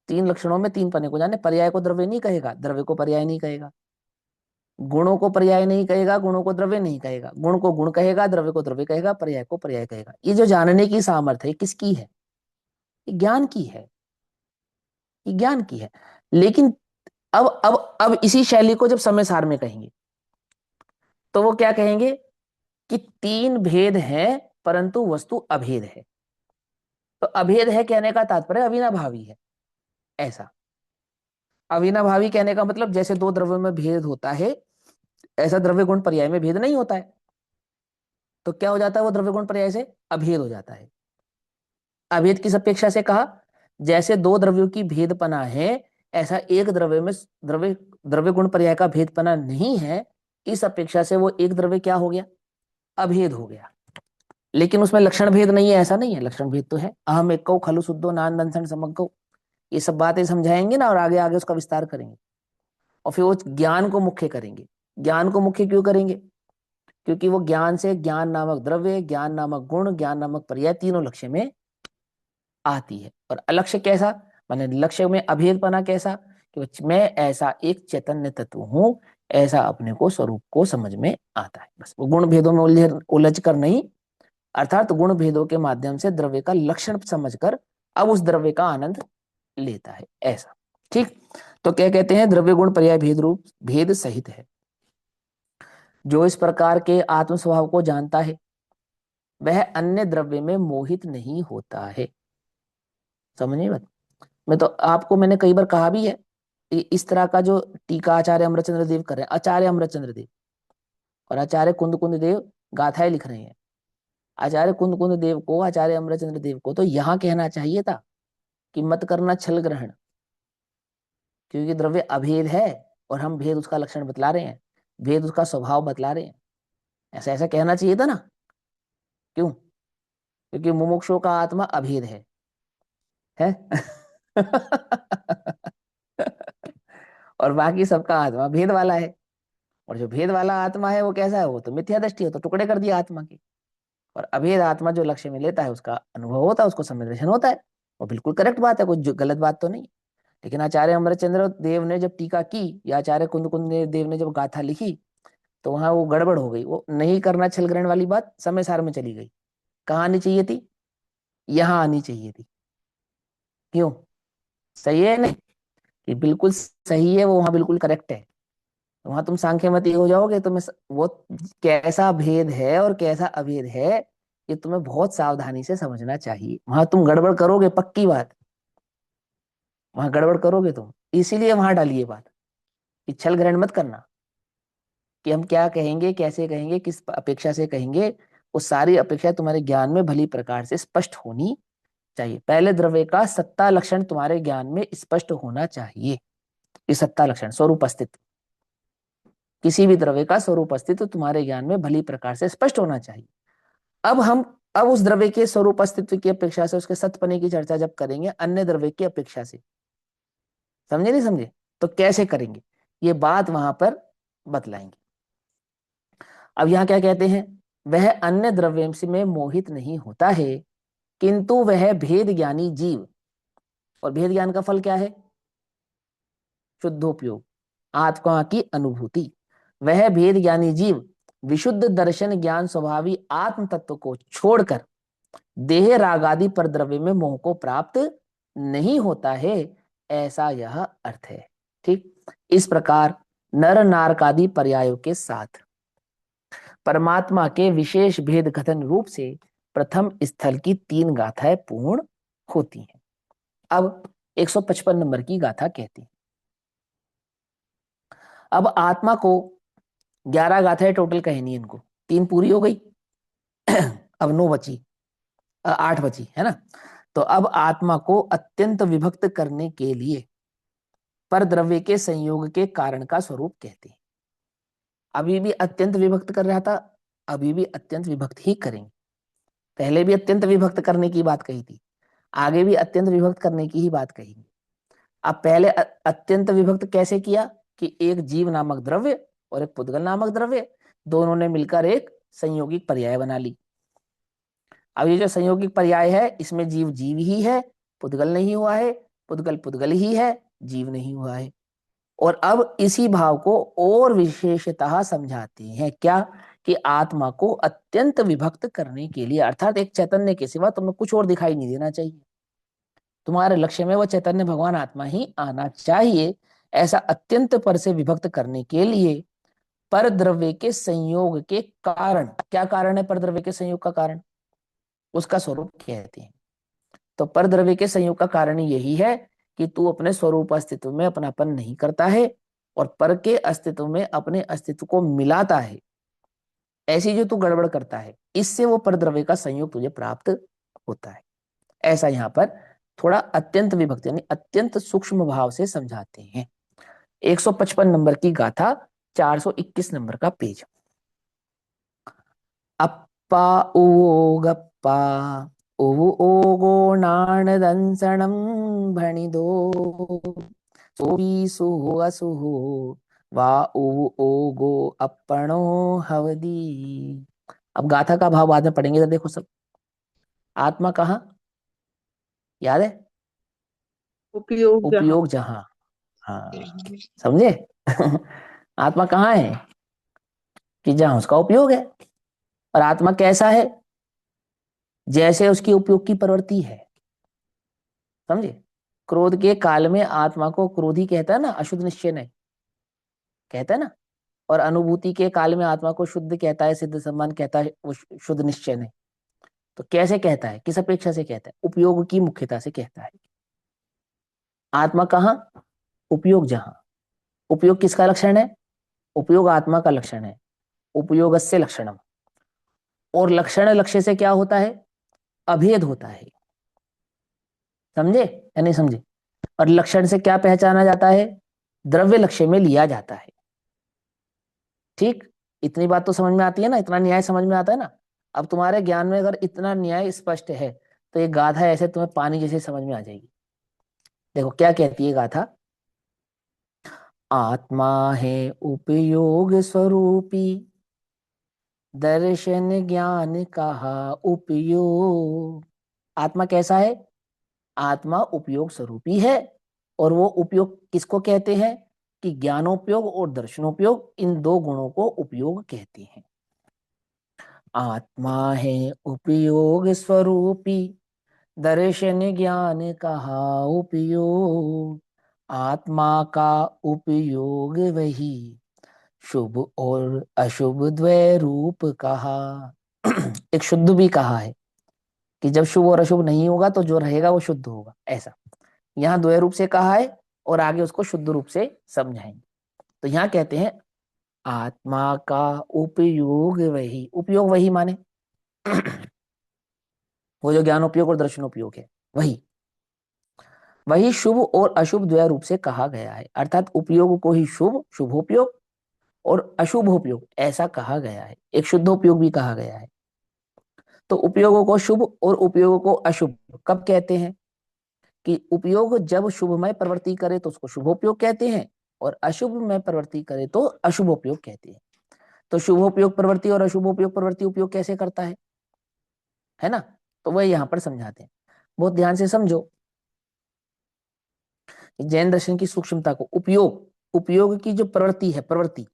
तीन लक्षणों में तीन पन्ने को जाने। पर्याय को द्रव्य नहीं कहेगा, द्रव्य को पर्याय नहीं कहेगा, गुणों को पर्याय नहीं कहेगा, गुणों को द्रव्य नहीं कहेगा, गुण को गुण कहेगा, द्रव्य को द्रव्य कहेगा, पर्याय को पर्याय कहेगा। ये जो जानने की सामर्थ्य है किसकी है? ये ज्ञान की है, ये ज्ञान की है। लेकिन अब इसी शैली को जब समय सार में कहेंगे तो वो क्या कहेंगे कि तीन भेद हैं परंतु वस्तु अभेद है। तो अभेद है कहने का तात्पर्य अविनाभावी है, ऐसा। अविनाभावी कहने का मतलब जैसे दो द्रव्यों में भेद होता है, ऐसा द्रव्य गुण पर्याय में भेद नहीं होता है। तो क्या हो जाता है, वो द्रव्य गुण पर्याय से अभेद हो जाता है। अभेद किस अपेक्षा से कहा? जैसे दो द्रव्यों की भेदपना है, ऐसा एक द्रव्य में द्रव्य द्रव्य गुण पर्याय का भेदपना नहीं है, इस अपेक्षा से वो एक द्रव्य क्या हो गया? अभेद हो गया। लेकिन उसमें लक्षण भेद नहीं है, ऐसा नहीं है, लक्षण भेद तो है। अहम एक खलु शुद्धो नान दंसन समग्गो, ये सब बातें समझाएंगे ना, और आगे आगे उसका विस्तार करेंगे, और फिर वो ज्ञान को मुख्य करेंगे। ज्ञान को मुख्य क्यों करेंगे? क्योंकि वो ज्ञान से ज्ञान नामक द्रव्य, ज्ञान नामक गुण, ज्ञान नामक पर्याय तीनों लक्ष्य में आती है। और अलक्ष्य कैसा, माने लक्ष्य में अभेदपना कैसा, कि मैं ऐसा एक चैतन्य तत्व हूं, ऐसा अपने को स्वरूप को समझ में आता है। बस वो गुण भेदों में उलझ कर नहीं, अर्थात गुण भेदों के माध्यम से द्रव्य का लक्षण समझकर अब उस द्रव्य का आनंद लेता है, ऐसा। ठीक। तो क्या कहते हैं? द्रव्य गुण पर्याय भेद रूप भेद सहित है। जो इस प्रकार के आत्म स्वभाव को जानता है वह अन्य द्रव्य में मोहित नहीं होता है। समझिए बात। मैं तो आपको मैंने कई बार कहा भी है, इस तरह का जो टीका आचार्य अमरचंद्र देव कर रहे हैं, आचार्य अमरचंद्र देव और आचार्य कुंद कुंद देव गाथाएं लिख रहे हैं। आचार्य कुंद कुंद देव को, आचार्य अमरचंद्र देव को तो यहाँ कहना चाहिए था कि मत करना छल ग्रहण, क्योंकि द्रव्य अभेद है और हम भेद उसका लक्षण बतला रहे हैं, भेद उसका स्वभाव बतला रहे हैं। ऐसा ऐसा कहना चाहिए था ना। क्यों? क्योंकि मुमुक्षु का आत्मा अभेद है? और बाकी सबका आत्मा भेद वाला है। और जो भेद वाला आत्मा है वो कैसा है? वो तो मिथ्या दृष्टि है, तो टुकड़े कर दिया आत्मा के। और अभेद आत्मा जो लक्ष्य में लेता है उसका अनुभव होता है, उसको संवेदन होता है। वो बिल्कुल करेक्ट बात है, कोई गलत बात तो नहीं। लेकिन आचार्य अमरचंद्र देव ने जब टीका की, या आचार्य कुंद कुंद देव ने जब गाथा लिखी, तो वहां वो गड़बड़ हो गई। वो नहीं करना छल ग्रहण वाली बात समय सार में चली गई। कहाँ आनी चाहिए थी? यहाँ आनी चाहिए थी। क्यों? सही है नहीं? कि बिल्कुल सही है, वो वहां बिल्कुल करेक्ट है। वहां तुम सांख्य मत हो जाओगे, तुम्हें वो कैसा भेद है और कैसा अभेद है, ये तुम्हें बहुत सावधानी से समझना चाहिए। वहां तुम गड़बड़ करोगे, पक्की बात, वहां गड़बड़ करोगे तुम। इसीलिए वहां डालिए बात कि छल ग्रहण मत करना, कि हम क्या कहेंगे, कैसे कहेंगे, किस अपेक्षा से कहेंगे। वो सारी अपेक्षा तुम्हारे ज्ञान में भली प्रकार से स्पष्ट होनी चाहिए। पहले द्रव्य का सत्ता लक्षण तुम्हारे ज्ञान में स्पष्ट होना चाहिए। ये सत्ता लक्षण, स्वरूप अस्तित्व, किसी भी द्रव्य का स्वरूप अस्तित्व तुम्हारे ज्ञान में भली प्रकार से स्पष्ट होना चाहिए। अब उस द्रव्य के स्वरूप अस्तित्व की अपेक्षा से, उसके सत्पने की चर्चा जब करेंगे अन्य द्रव्य की अपेक्षा से, समझे नहीं समझे? तो कैसे करेंगे ये बात वहां पर बतलाएंगे। अब यहाँ क्या कहते हैं? वह अन्य द्रव्य से में मोहित नहीं होता है, किंतु वह भेद ज्ञानी जीव, और भेद ज्ञान का फल क्या है? शुद्धोपयोग, आत्मा की अनुभूति। वह भेद ज्ञानी जीव विशुद्ध दर्शन ज्ञान स्वभावी आत्म तत्व को छोड़कर देह राग आदि पर द्रव्य में मोह को प्राप्त नहीं होता है, ऐसा यह अर्थ है। ठीक। इस प्रकार नर नारकादि पर्यायों के साथ परमात्मा के विशेष भेद कथन रूप से प्रथम स्थल की तीन गाथाएं पूर्ण होती हैं। अब 155 नंबर की गाथा कहती है। अब आत्मा को 11 गाथाएं टोटल कहनी है इनको, तीन पूरी हो गई, अब 9 बची, 8 बची है ना। तो अब आत्मा को अत्यंत विभक्त करने के लिए पर द्रव्य के संयोग के कारण का स्वरूप कहते हैं। अभी भी अत्यंत विभक्त कर रहा था, अभी भी अत्यंत विभक्त ही करेंगे। पहले भी अत्यंत विभक्त करने की बात कही थी, आगे भी अत्यंत विभक्त करने की ही बात कही। अब पहले अत्यंत विभक्त कैसे किया कि एक जीव नामक द्रव्य और एक पुद्गल नामक द्रव्य, दोनों ने मिलकर एक संयोगिक पर्याय बना ली। अब ये जो संयोगिक पर्याय है, इसमें जीव जीव ही है, पुद्गल नहीं हुआ है, पुद्गल पुद्गल ही है, जीव नहीं हुआ है। और अब इसी भाव को और विशेषतः समझाते हैं, क्या कि आत्मा को अत्यंत विभक्त करने के लिए, अर्थात एक चैतन्य के सिवा तुम्हें कुछ और दिखाई नहीं देना चाहिए, तुम्हारे लक्ष्य में वो चैतन्य भगवान आत्मा ही आना चाहिए। ऐसा अत्यंत पर से विभक्त करने के लिए पर द्रव्य के संयोग के कारण, क्या कारण है पर द्रव्य के संयोग का कारण, उसका स्वरूप कहते हैं। तो पर द्रव्य के संयोग का कारण यही है कि तू अपने स्वरूप अस्तित्व में अपनापन नहीं करता है और पर के अस्तित्व में अपने अस्तित्व को मिलाता है। ऐसी जो तू गड़बड़ करता है, इससे वो पर द्रव्य का संयोग तुझे प्राप्त होता है। ऐसा यहाँ पर थोड़ा अत्यंत विभक्ति यानी अत्यंत सूक्ष्म भाव से समझाते हैं। 155 नंबर की गाथा, 421 नंबर का पेज। अप्पा उवो गप्पा उवु ओगो नाणदंसणं भणिदो सोपी सुहु असुहु वा उवु ओगो अपणो हवदी। अब गाथा का भाव बाद में पढ़ेंगे, तो देखो सब। आत्मा कहाँ, याद है? उपयोग जहाँ। उपयोग जहां। हाँ, समझे? आत्मा कहाँ है कि जहां उसका उपयोग है। और आत्मा कैसा है? जैसे उसकी उपयोग की प्रवृत्ति है। समझे? क्रोध के काल में आत्मा को क्रोधी कहता है ना, अशुद्ध निश्चय नहीं कहता है ना। और अनुभूति के काल में आत्मा को शुद्ध कहता है, सिद्ध सम्मान कहता है, वो शुद्ध निश्चय नहीं। तो कैसे कहता है, किस अपेक्षा से कहता है? उपयोग की मुख्यता से कहता है। आत्मा कहाँ, उपयोग जहां। उपयोग किसका लक्षण है? उपयोग आत्मा का लक्षण है। उपयोगस्य लक्षणम। और लक्षण लक्ष्य से क्या होता है? अभेद होता है। समझे या नहीं समझे? और लक्षण से क्या पहचाना जाता है? द्रव्य लक्ष्य में लिया जाता है। ठीक, इतनी बात तो समझ में आती है ना, इतना न्याय समझ में आता है ना। अब तुम्हारे ज्ञान में अगर इतना न्याय स्पष्ट है, तो ये गाथा ऐसे तुम्हें पानी जैसे समझ में आ जाएगी। देखो क्या कहती है गाथा। आत्मा है उपयोग स्वरूपी, दर्शन ज्ञान कहा उपयोग। आत्मा कैसा है? आत्मा उपयोग स्वरूपी है। और वो उपयोग किसको कहते हैं? कि ज्ञानोपयोग और दर्शनोपयोग, इन दो गुणों को उपयोग कहते हैं। आत्मा है उपयोग स्वरूपी, दर्शन ज्ञान कहा उपयोग। आत्मा का उपयोग वही, शुभ और अशुभ द्वय रूप कहा। एक शुद्ध भी कहा है कि जब शुभ और अशुभ नहीं होगा तो जो रहेगा वो शुद्ध होगा, ऐसा यहाँ द्वय रूप से कहा है। और आगे उसको शुद्ध रूप से समझाएंगे। तो यहाँ कहते हैं आत्मा का उपयोग वही, उपयोग वही माने वो जो ज्ञान उपयोग और दर्शन उपयोग है, वही वही शुभ और अशुभ द्वय रूप से कहा गया है। अर्थात उपयोग को ही शुभ, शुभोपयोग, और अशुभोपयोग ऐसा कहा गया है। एक शुद्धोपयोग भी कहा गया है। तो उपयोगों को शुभ और उपयोगों को अशुभ कब कहते हैं? कि उपयोग जब शुभमय प्रवृत्ति करे तो उसको शुभोपयोग कहते हैं, और अशुभ में प्रवृत्ति करे तो अशुभोपयोग कहते हैं। तो शुभोपयोग प्रवृत्ति और अशुभोपयोग प्रवृत्ति उपयोग कैसे करता है ना? तो वह यहाँ पर समझाते हैं। बहुत ध्यान से समझो। जैन दर्शन की सूक्ष्मता को, उपयोग, उपयोग की जो प्रवृत्ति है, प्रवृत्ति,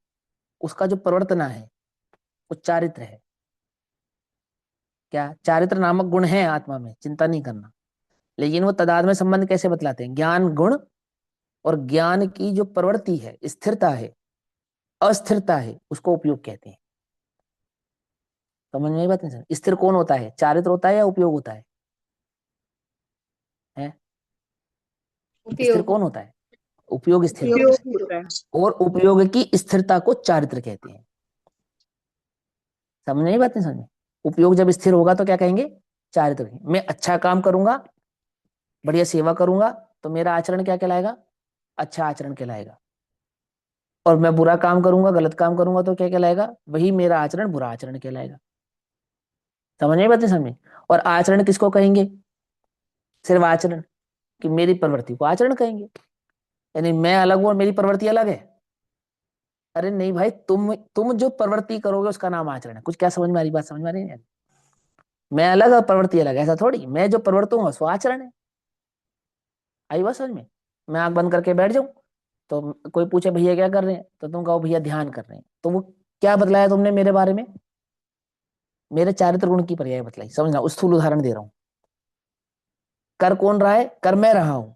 उसका जो प्रवर्तना है वो चारित्र है। क्या चारित्र नामक गुण है आत्मा में, चिंता नहीं करना। लेकिन वो तदाद में संबंध कैसे बतलाते हैं? ज्ञान गुण और ज्ञान की जो प्रवृत्ति है, स्थिरता है, अस्थिरता है, उसको उपयोग कहते हैं। समझ में आई बात? नहीं सर, स्थिर कौन होता है? चारित्र होता है या उपयोग होता है? स्थिर उपयोग। कौन होता है? उपयोग स्थिर होता उपयोग है। होता है। और उपयोग की स्थिरता को चारित्र कहते हैं। समझ में आई बात? नहीं समझ में? उपयोग जब स्थिर होगा तो क्या कहेंगे? चारित्र। मैं अच्छा काम करूंगा, बढ़िया सेवा करूंगा, तो मेरा आचरण क्या कहलाएगा? अच्छा आचरण कहलाएगा। और मैं बुरा काम करूंगा, गलत काम करूंगा, तो क्या कहलाएगा? वही मेरा आचरण बुरा आचरण कहलाएगा। समझ में बात? नहीं समझ में? और आचरण किसको कहेंगे? सिर्फ आचरण, कि मेरी प्रवृत्ति को आचरण कहेंगे। यानी मैं अलग हूं और मेरी प्रवृत्ति अलग है? अरे नहीं भाई, तुम जो प्रवृत्ति करोगे उसका नाम आचरण है। कुछ क्या समझ में आ रही बात? समझ में आ रही है? मैं अलग और प्रवृत्ति अलग, ऐसा थोड़ी। मैं जो प्रवृत्त हूँ आचरण है। आई बात समझ में? मैं आंख बंद करके बैठ जाऊं तो कोई पूछे भैया क्या कर रहे हैं, तो तुम कहो भैया ध्यान कर रहे हैं, तो वो क्या बतलाया तुमने मेरे बारे में? मेरे चारित्र गुण की पर्याय बतलाई। समझना, स्थूल उदाहरण दे रहा हूं। कर कौन रहा है? कर मैं रहा हूं,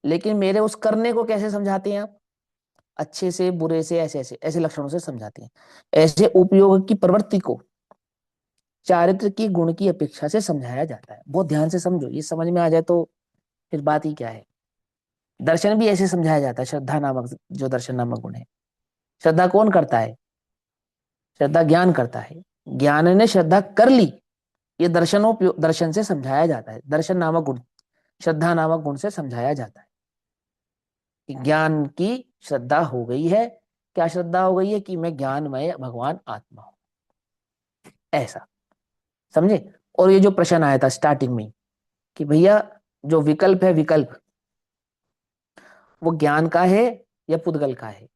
लेकिन मेरे उस करने को कैसे समझाते हैं आप? अच्छे से, बुरे से, ऐसे ऐसे ऐसे लक्षणों से समझाते हैं। ऐसे उपयोग की प्रवृत्ति को चारित्र की गुण की अपेक्षा से समझाया जाता है। बहुत ध्यान से समझो, ये समझ में आ जाए तो फिर बात ही क्या है। दर्शन भी ऐसे समझाया जाता है। श्रद्धा नामक जो दर्शन नामक गुण है, श्रद्धा कौन करता है? श्रद्धा ज्ञान करता है। ज्ञान ने श्रद्धा कर ली, ये दर्शन से समझाया जाता है। दर्शन नामक गुण श्रद्धा नामक गुण से समझाया जाता है कि ज्ञान की श्रद्धा हो गई है। क्या श्रद्धा हो गई है? कि मैं ज्ञानमय भगवान आत्मा हूं, ऐसा समझे। और ये जो प्रश्न आया था स्टार्टिंग में कि भैया जो विकल्प है, विकल्प वो ज्ञान का है या पुद्गल का है?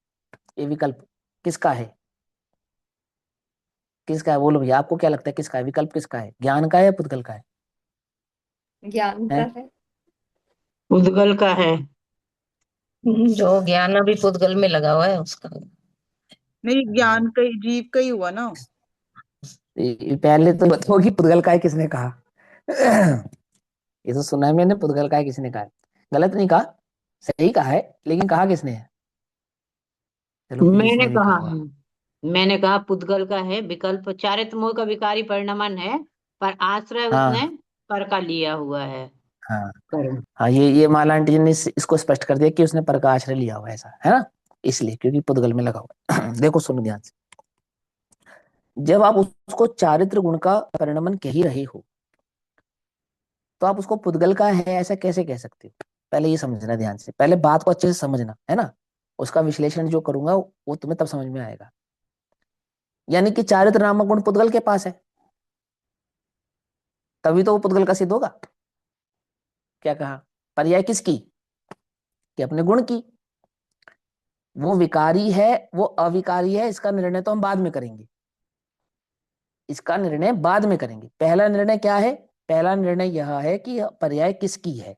ये विकल्प किसका है? किसका है? बोलो भैया, आपको क्या लगता है किसका है विकल्प? किसका है? ज्ञान का है या पुद्गल का ज्ञान का है? है। उद्गल का है। जो ज्ञान अभी पुद्गल में लगा हुआ है उसका। नहीं, ज्ञान का ही, जीव का ही हुआ ना। पहले तो बताओ कि पुद्गल का है किसने कहा? ये तो सुना है मैंने, पुद्गल का है किसने कहा है? गलत नहीं कहा, सही कहा है, लेकिन कहा किसने है? चलो किसी मैंने ने भी कहा कहा होगा। है। मैंने कहा पुद्गल का है विकल्प, चारित्र मोह का विकारी परिणमन है, पर आश्रय उसने हाँ पर का लिया हुआ है। हाँ कर्म। हाँ, ये माला आंटी जी ने इसको स्पष्ट कर दिया कि उसने प्रकाश ने लिया हुआ है, ऐसा है ना? इसलिए क्योंकि पुद्गल में लगा हुआ है। देखो सुनो ध्यान से, जब आप उसको चारित्र गुण का परिणमन कह ही रहे हो, तो आप उसको पुद्गल का है ऐसा कैसे कह सकते हो? पहले ये समझना ध्यान से, पहले बात को अच्छे से समझना है ना। उसका विश्लेषण जो करूंगा वो तुम्हें तब समझ में आएगा। यानी कि चारित्र नामक गुण पुद्गल के पास है, तभी तो वो पुद्गल का सिद्ध होगा। क्या कहा? पर्याय किसकी? कि अपने गुण की। वो विकारी है, वो अविकारी है, इसका निर्णय तो हम बाद में करेंगे। इसका निर्णय बाद में करेंगे। पहला निर्णय क्या है? पहला निर्णय यह है कि पर्याय किसकी है।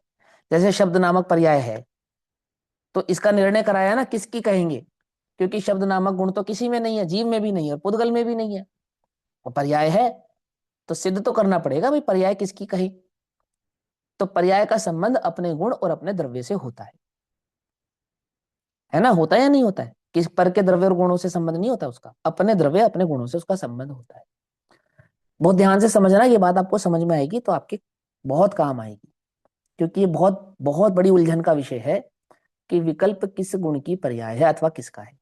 जैसे शब्द नामक पर्याय है, तो इसका निर्णय कराया ना किसकी कहेंगे, क्योंकि शब्द नामक गुण तो किसी में नहीं है, जीव में भी नहीं है, पुद्गल में भी नहीं है, और पर्याय है, तो सिद्ध तो करना पड़ेगा भाई पर्याय किसकी कही। तो पर्याय का संबंध अपने गुण और अपने द्रव्य से होता है ना? होता है या नहीं होता है? किस पर के द्रव्य और गुणों से संबंध नहीं होता उसका, अपने द्रव्य अपने गुणों से उसका संबंध होता है। बहुत ध्यान से समझना, ये बात आपको समझ में आएगी तो आपके बहुत काम आएगी, क्योंकि ये बहुत बहुत बड़ी उलझन का विषय है कि विकल्प किस गुण की पर्याय है अथवा किसका है।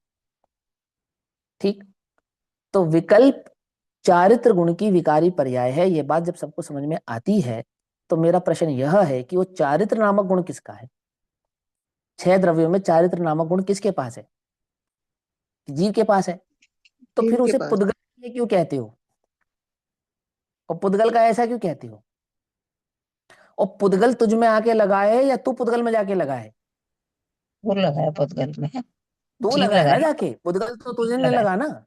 ठीक, तो विकल्प चारित्र गुण की विकारी पर्याय है, ये बात जब सबको समझ में आती है, तो मेरा प्रश्न यह है कि वो चारित्र नामक गुण किसका है? छह द्रव्यों में चारित्र नामक गुण किसके पास है? जीव के पास है। तो जीव फिर के उसे पास। पुद्गल ये क्यों कहते हो? और पुद्गल का ऐसा क्यों कहते हो? और पुद्गल तुझ में आके लगा है या तू पुद्गल में जाके लगा है? वो लगा है पुद्गल में। तू जीव लगा है लगा ना है। जाके, पुद्गल तो तुझे जीव ने लगा है। लगा ना।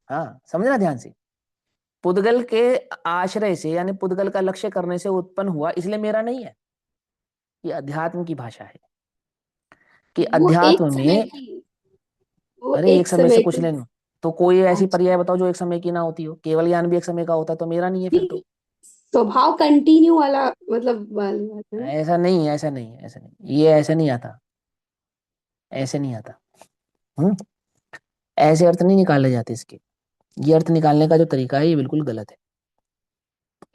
हाँ समझना ध्यान से, पुद्गल के आश्रय से यानी पुद्गल का लक्ष्य करने से उत्पन्न हुआ, इसलिए मेरा नहीं है। ये अध्यात्म की भाषा है कि वो एक अध्यात्म समय में। की वो अरे एक एक समय से समय कुछ की लेना, तो कोई ऐसी अच्छा। पर्याय बताओ जो एक समय की ना होती हो। केवल ज्ञान भी एक समय का होता तो मेरा नहीं है फिर नहीं, तो। स्वभाव कंटिन्यू वाला मतलब वाली बात है ना। ऐसा नहीं है, ऐसा नहीं है, ऐसा नहीं, ये ऐसे नहीं आता, ऐसे नहीं आता। हम्म, ऐसे अर्थ नहीं निकाले जाते इसके। ये अर्थ निकालने का जो तरीका है ये बिल्कुल गलत है।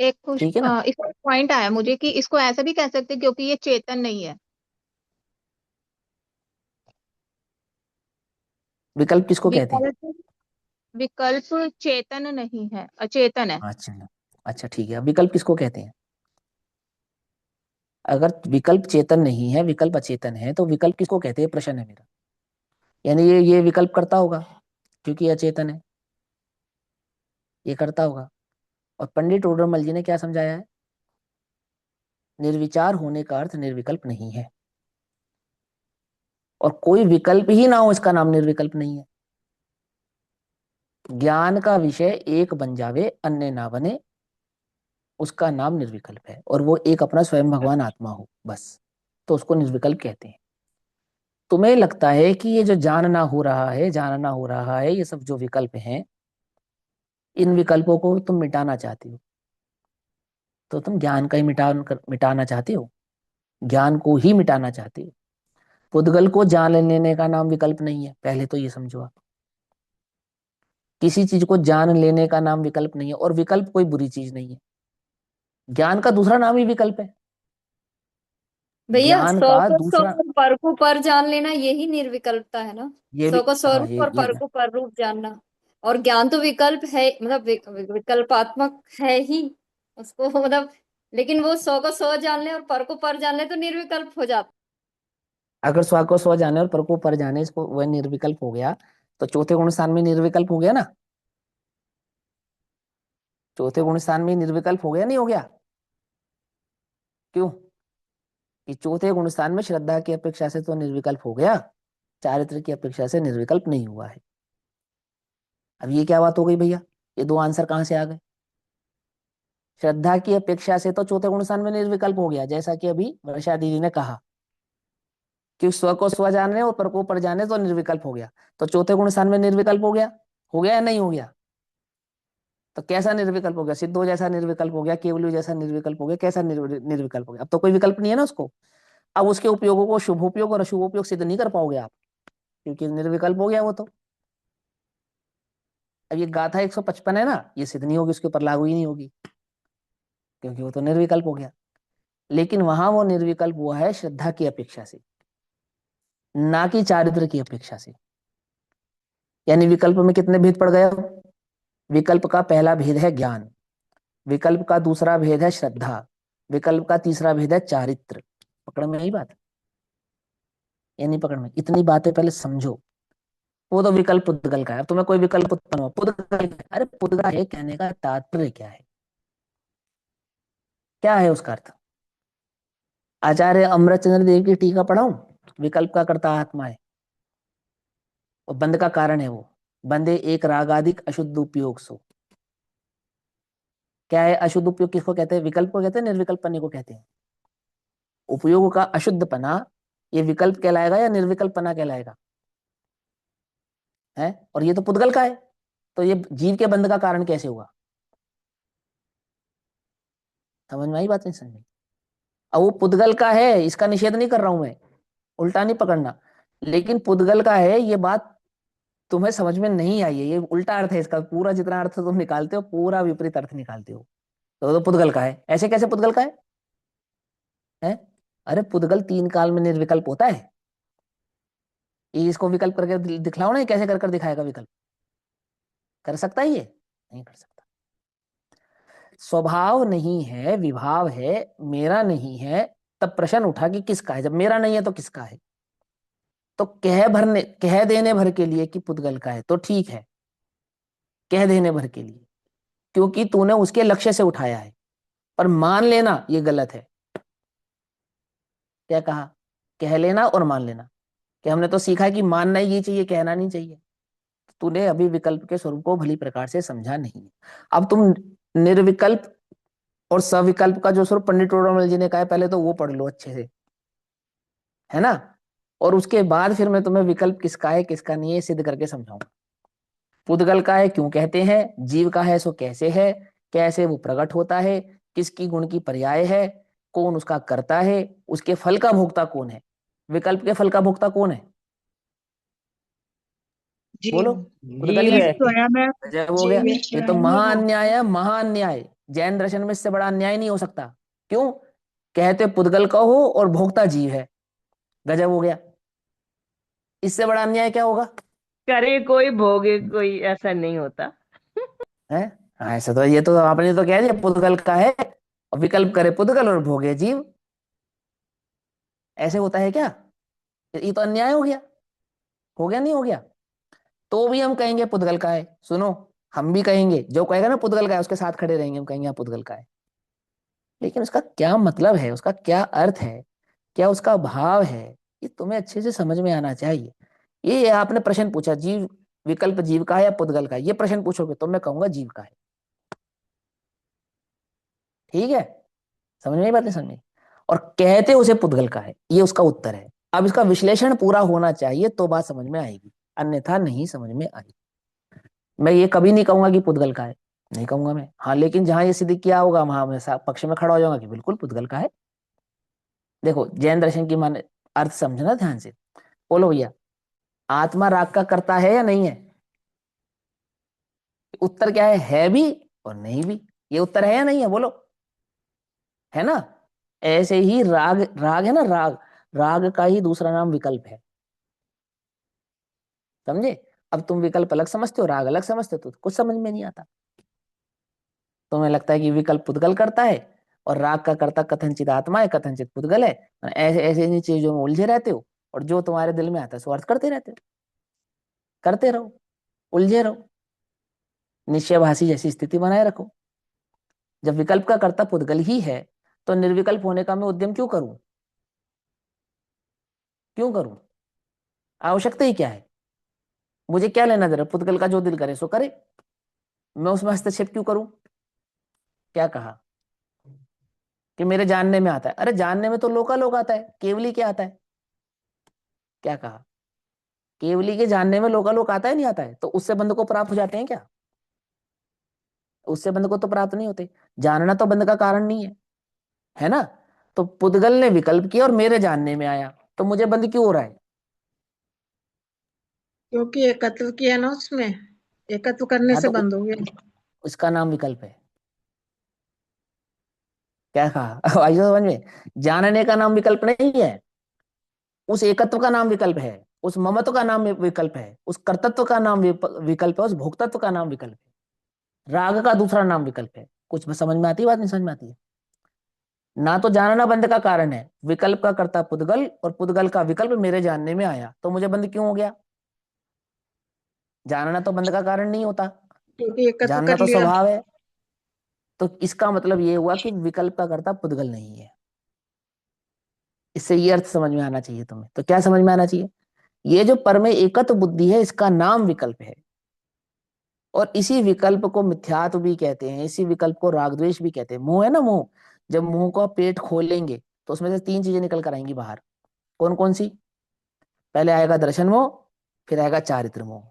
एक ठीक है ना? इसका पॉइंट आया मुझे कि इसको ऐसा भी कह सकते हैं क्योंकि ये चेतन नहीं है। विकल्प किसको कहते हैं? विकल्प विकल्प चेतन नहीं है, अचेतन है। अच्छा, अच्छा ठीक है, अब विकल्प किसको कहते हैं? अगर विकल्प चेतन नहीं है, विकल्प अचेतन है, तो विकल्प किसको कहते हैं, प्रश्न है मेरा। यानी ये विकल्प करता होगा क्योंकि अचेतन है, ये करता होगा। और पंडित टोडरमल जी ने क्या समझाया है? निर्विचार होने का अर्थ निर्विकल्प नहीं है। और कोई विकल्प ही ना हो, इसका नाम निर्विकल्प नहीं है। ज्ञान का विषय एक बन जावे, अन्य ना बने, उसका नाम निर्विकल्प है। और वो एक अपना स्वयं भगवान आत्मा हो बस, तो उसको निर्विकल्प कहते हैं। तुम्हें लगता है कि ये जो जानना हो रहा है, जानना हो रहा है, ये सब जो विकल्प हैं, इन विकल्पों को तुम मिटाना चाहती हो, तो तुम ज्ञान का ही मिटाना चाहती हो, ज्ञान को ही मिटाना चाहती हो। पुद्गल को जान लेने का नाम विकल्प नहीं है, पहले तो ये समझो आप। किसी चीज को जान लेने का नाम विकल्प नहीं है, और विकल्प कोई बुरी चीज नहीं है। ज्ञान का दूसरा नाम ही विकल्प है। भैया ज्ञान सौ का को सौ दूसरा, और पर को पर जान लेना यही निर्विकल्पता है ना। ये सौ भी, को हाँ, स्वरूप और ये पर को पर रूप जानना। और ज्ञान तो विकल्प है, मतलब विकल्पात्मक है ही उसको मतलब। लेकिन वो सौ को सौ जान ले और पर को पर जान ले तो निर्विकल्प हो जाता। अगर स्व को स्व जाने और पर को पर जाने, इसको वह निर्विकल्प हो गया, तो चौथे गुण स्थान में निर्विकल्प हो गया ना। चौथे गुण स्थान में निर्विकल्प हो गया, नहीं हो गया? क्यों? कि चौथे गुण स्थान में श्रद्धा की अपेक्षा से तो निर्विकल्प हो गया, चारित्र की अपेक्षा से निर्विकल्प नहीं हुआ है। अब ये क्या बात हो गई भैया? ये दो आंसर कहां से आ गए? श्रद्धा की अपेक्षा से तो चौथे गुण स्थान में निर्विकल्प हो गया, जैसा कि अभी वर्षा दीदी ने कहा कि स्व को स्व जाने और पर को पर जाने तो निर्विकल्प हो गया। तो चौथे गुण स्थान में निर्विकल्प हो गया या नहीं हो गया? तो कैसा निर्विकल्प हो गया? सिद्धो जैसा निर्विकल्प हो गया, केवली जैसा निर्विकल्प हो गया, कैसा निर्विकल्प हो गया? अब तो कोई विकल्प नहीं है ना उसको। अब उसके उपयोगों को शुभोपयोग और अशुभोपयोग सिद्ध नहीं कर पाओगे आप, क्योंकि निर्विकल्प हो गया वो तो। अब ये गाथा 155 है ना, ये सिद्ध नहीं होगी, उसके ऊपर लागू ही नहीं होगी, क्योंकि वो तो निर्विकल्प हो गया। लेकिन वहां वो निर्विकल्प हुआ है श्रद्धा की अपेक्षा से, ना कि चारित्र की अपेक्षा से। यानी विकल्प में कितने भेद पड़ गए? विकल्प का पहला भेद है ज्ञान, विकल्प का दूसरा भेद है श्रद्धा, विकल्प का तीसरा भेद है चारित्र। पकड़ में आई बात? या नहीं पकड़ में? इतनी बातें पहले समझो। वो तो विकल्प पुद्गल का है। अब तुम्हें कोई विकल्प उत्पन्न हुआ, पुद्गल, अरे पुद्गल है कहने का तात्पर्य क्या है? क्या है उसका अर्थ? आचार्य अमृतचंद्र देव की टीका पढ़ाऊं? विकल्प का कर्ता आत्मा है और बंध का कारण है वो। बंधे एक रागादिक अशुद्ध उपयोग सो। क्या है अशुद्ध उपयोग? किसको कहते हैं? विकल्प को कहते हैं, निर्विकल्पने को कहते हैं। उपयोग का अशुद्धपना, ये विकल्प कहलाएगा या निर्विकल्पना कहलाएगा? है, और ये तो पुद्गल का है, तो ये जीव के बंध का कारण कैसे हुआ? समझ में आई बात? नहीं समझ? अब वो पुद्गल का है, इसका निषेध नहीं कर रहा हूं मैं, उल्टा नहीं पकड़ना। लेकिन पुद्गल का है, ये बात तुम्हें समझ में नहीं आई है, ये उल्टा अर्थ है इसका। पूरा जितना अर्थ तुम निकालते हो, पूरा विपरीत अर्थ निकालते हो। तो पुद्गल का है, ऐसे कैसे पुद्गल का है? अरे पुद्गल तीन काल में निर्विकल्प होता है। ये इसको विकल्प करके दिखलाओ ना, ये कैसे कर कर दिखाएगा विकल्प? कर सकता है ये? नहीं कर सकता। स्वभाव नहीं है, विभाव है, मेरा नहीं है। तब प्रश्न उठा कि किसका है? जब मेरा नहीं है तो किसका है? तो कह देने भर के लिए कि पुद्गल का है तो ठीक है, कह देने भर के लिए, क्योंकि तूने उसके लक्ष्य से उठाया है। पर मान लेना ये गलत है। क्या कहा? कह लेना और मान लेना, कि हमने तो सीखा है कि मानना ही चाहिए, कहना नहीं चाहिए। तूने अभी विकल्प के स्वरूप को भली प्रकार से समझा नहीं। अब तुम निर्विकल्प और सविकल्प का जो स्वरूप पंडित टोडरमल जी ने कहा है, पहले तो वो पढ़ लो अच्छे से, है ना? और उसके बाद फिर मैं तुम्हें विकल्प किसका है किसका नहीं है सिद्ध करके समझाऊंगा। पुद्गल का है क्यों कहते हैं, जीव का है सो कैसे है, कैसे वो प्रकट होता है, किसकी गुण की पर्याय है, कौन उसका करता है, उसके फल का भोक्ता कौन है। विकल्प के फल का भोक्ता कौन है? बोलो। पुद्गल ही जीव जीव है। स्वयं है। गजब हो गया। जीव ये तो स्वयं है वो। महाअन्याय है, महाअन्याय। जैन दर्शन में इससे बड़ा अन्याय नहीं हो सकता। क्यों? कहते पुद्गल का हो और भोक्ता जीव है। गजब हो गया। इससे बड़ा अन्याय क्या होगा? करे कोई भोगे कोई, ऐसा नहीं होता। है? हाँ, ऐसा तो, ये तो आपने तो कह दिया पुद्गल का है और विकल्प करे पुद्गल और भोगे जीव। ऐसे होता है क्या? ये तो अन्याय हो गया नहीं हो गया? तो भी हम कहेंगे पुद्गल का है। सुनो, हम भी कहेंगे, जो कहेगा ना पुद्गल का है उसके साथ खड़े रहेंगे, हम कहेंगे हाँ पुद्गल का है। लेकिन उसका क्या मतलब है, उसका क्या अर्थ है, क्या उसका भाव है, ये तुम्हें अच्छे से समझ में आना चाहिए। ये आपने प्रश्न पूछा जीव विकल्प जीव का है या पुद्गल का है, ये प्रश्न पूछोगे तो मैं कहूंगा जीव का है। ठीक है, समझ में आई बात? नहीं समझ में? और कहते उसे पुद्गल का है, ये उसका उत्तर है। अब इसका विश्लेषण पूरा होना चाहिए तो बात समझ में आएगी, अन्यथा नहीं समझ में आएगी। मैं ये कभी नहीं कहूंगा कि पुद्गल का है, नहीं कहूंगा मैं। हाँ, लेकिन जहां ये सिद्ध किया होगा वहां मैं पक्ष में खड़ा हो जाऊंगा कि बिल्कुल पुद्गल का है। देखो जैन दर्शन की मान अर्थ समझना ध्यान से। बोलो भैया, आत्मा राग का करता है या नहीं है? उत्तर क्या है भी और नहीं भी। ये उत्तर है या नहीं है? बोलो, है ना? ऐसे ही राग, राग है ना, राग, राग का ही दूसरा नाम विकल्प है। समझे? अब तुम विकल्प अलग समझते हो, राग अलग समझते हो, तो कुछ समझ में नहीं आता। तुम्हें लगता है कि विकल्प पुद्गल करता है और राग का करता कथनचित आत्मा है, कथनचित पुद्गल है। ऐसे ऐसे इन चीजों में उलझे रहते हो और जो तुम्हारे दिल में आता है सो अर्थ करते रहते हो। करते रहो, उलझे रहो, निश्चयभाषी जैसी स्थिति बनाए रखो। जब विकल्प का कर्ता पुद्गल ही है तो निर्विकल्प होने का मैं उद्यम क्यों करूं? क्यों करूं? आवश्यकता ही क्या है? मुझे क्या लेना दे रहा? पुद्गल का जो दिल करे सो करे, मैं उसमें हस्तक्षेप क्यों करूं? क्या कहा कि मेरे जानने में आता है? अरे जानने में तो लोकालोक आता है, केवली क्या आता है? क्या कहा? केवली के जानने में लोकालोक आता है नहीं आता है? तो उससे बंद को प्राप्त हो जाते हैं क्या? उससे बंद को तो प्राप्त नहीं होते। जानना तो बंद का कारण नहीं है ना? तो पुद्गल ने विकल्प किया और मेरे जानने में आया, तो मुझे बंद क्यों हो रहा है? क्योंकि एकत्व किया ना, उसमें एकत्व करने हाँ, से तो बंद हो गया। उसका नाम विकल्प है। क्या कहा? आई समझ में? जानने का नाम विकल्प नहीं है, उस एकत्व का नाम विकल्प है, उस ममत्व का नाम विकल्प है, उस कर्तत्व का नाम विकल्प है, उस भोक्तत्व का नाम विकल्प है, राग का दूसरा नाम विकल्प है। कुछ समझ में आती है बात? नहीं समझ में आती है? ना तो जानना बंद का कारण है, विकल्प का कर्ता पुद्गल और पुद्गल का विकल्प मेरे जानने में आया, तो मुझे बंद क्यों हो गया? जानना तो बंद का कारण नहीं होता, क्योंकि एकत्व जानना कर तो लिया। स्वभाव है। तो इसका मतलब ये हुआ कि विकल्प का कर्ता पुद्गल नहीं है। इससे ये अर्थ समझ में आना चाहिए तुम्हें। तो क्या समझ में आना चाहिए? ये जो परमे एकत्व बुद्धि है इसका नाम विकल्प है, और इसी विकल्प को मिथ्यात्व भी कहते हैं, इसी विकल्प को राग द्वेष भी कहते हैं। मुंह है ना, मुंह, जब मुंह को पेट खोलेंगे तो उसमें से तीन चीजें निकल कर आएंगी बाहर। कौन कौन सी? पहले आएगा दर्शन मोह, फिर आएगा चारित्र मोह।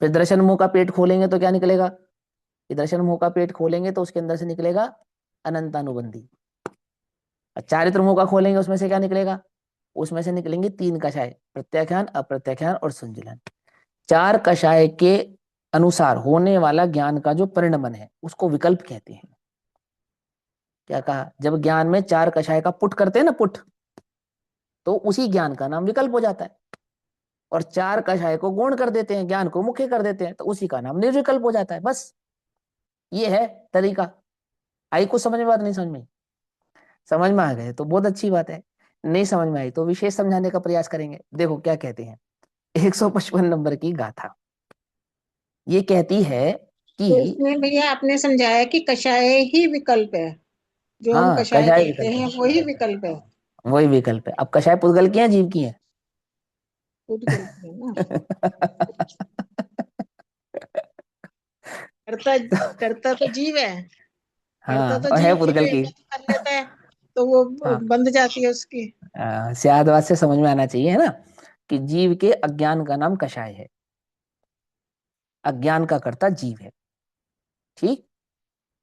फिर दर्शन मोह का पेट खोलेंगे तो क्या निकलेगा? कि दर्शन मोह का पेट खोलेंगे तो उसके अंदर से निकलेगा अनंतानुबंधी। चारित्र मोह का खोलेंगे उसमें से क्या निकलेगा? उसमें से निकलेंगे तीन कषाय, प्रत्याख्यान, अप्रत्याख्यान और संजुलन। चार कषाय के अनुसार होने वाला ज्ञान का जो परिणमन है उसको विकल्प कहते हैं। क्या कहा? जब ज्ञान में चार कषाय का पुट करते हैं ना, पुट, तो उसी ज्ञान का नाम विकल्प हो जाता है। और चार कषाय को गौण कर देते हैं, ज्ञान को मुख्य कर देते हैं, तो उसी का नाम निर्विकल्प हो जाता है। बस ये है तरीका। आई कुछ समझ में बात? नहीं समझ में? समझ में आ गए तो बहुत अच्छी बात है, नहीं समझ में आई तो विशेष समझाने का प्रयास करेंगे। देखो क्या कहते हैं 155 नंबर की गाथा। ये कहती है तो कि इसमें भैया आपने समझाया कि कषाय ही विकल्प है, जो हम हाँ, कषाय कषाय करते विकल्प हैं है, वही विकल्प है। वही विकल्प है। अब कषाय पुद्गल की है जीव की है? पुद्गल की है ना। करता करता तो जीव है, करता हाँ, तो और है जीव है, जो पुद्गल की। एकत्व कर लेता है तो वो हाँ, बंध जाती है उसकी। सियाद बात से समझ में आना चाहिए, है ना, कि जीव के अज्ञान का नाम कषाय है, अज्ञान का कर्ता जीव है। ठीक,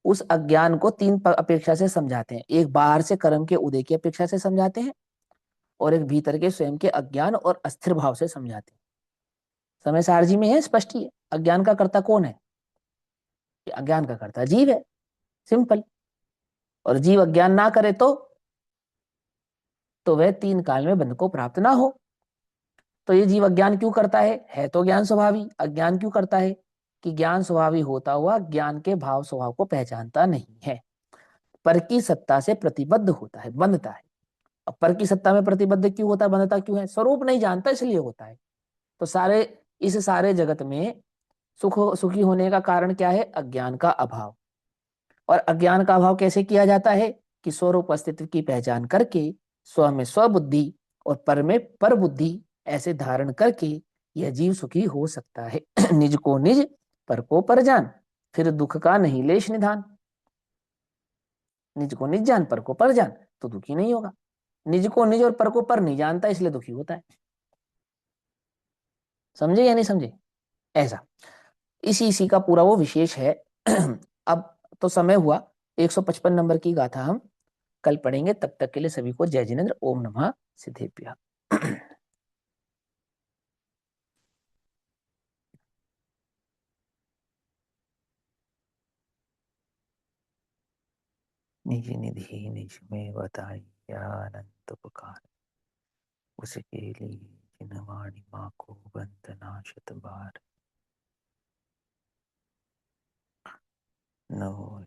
उस अज्ञान को तीन अपेक्षा से समझाते हैं। एक बाहर से कर्म के उदय की अपेक्षा से समझाते हैं, और एक भीतर के स्वयं के अज्ञान और अस्थिर भाव से समझाते हैं। समय सारजी में है स्पष्ट ही है। अज्ञान का कर्ता कौन है? कि अज्ञान का कर्ता जीव है, सिंपल। और जीव अज्ञान ना करे तो वह तीन काल में बंध को प्राप्त ना हो। तो ये जीव अज्ञान क्यों करता है तो ज्ञान स्वभावी। अज्ञान क्यों करता है? कि ज्ञान स्वभावी होता हुआ ज्ञान के भाव स्वभाव को पहचानता नहीं है, पर की सत्ता से प्रतिबद्ध होता है, बंधता है। अब पर की सत्ता में प्रतिबद्ध क्यों होता है, बंधता क्यों है? स्वरूप नहीं जानता इसलिए होता है। तो इस सारे जगत में सुखी होने का कारण क्या है? अज्ञान का अभाव। और अज्ञान का अभाव कैसे किया जाता है? कि स्वरूप अस्तित्व की पहचान करके स्व में स्वबुद्धि और पर में पर बुद्धि ऐसे धारण करके यह जीव सुखी हो सकता है। निज को निज पर को पर जान, फिर दुख का नहीं लेश निधान। निज को निज जान पर को पर जान तो दुखी नहीं होगा। निज को निज और पर को पर नहीं जानता इसलिए दुखी होता है। समझे या नहीं समझे? ऐसा इसी का पूरा वो विशेष है। अब तो समय हुआ, 155 नंबर की गाथा हम कल पढ़ेंगे। तब तक के लिए सभी को जय जिनेन्द्र। ओम नमः सिद्धेभ्यः। निज निधि निज में बताई अनंत पुकार, उसके लिए जिनवाणी माँ को वंदना शत बार। नमो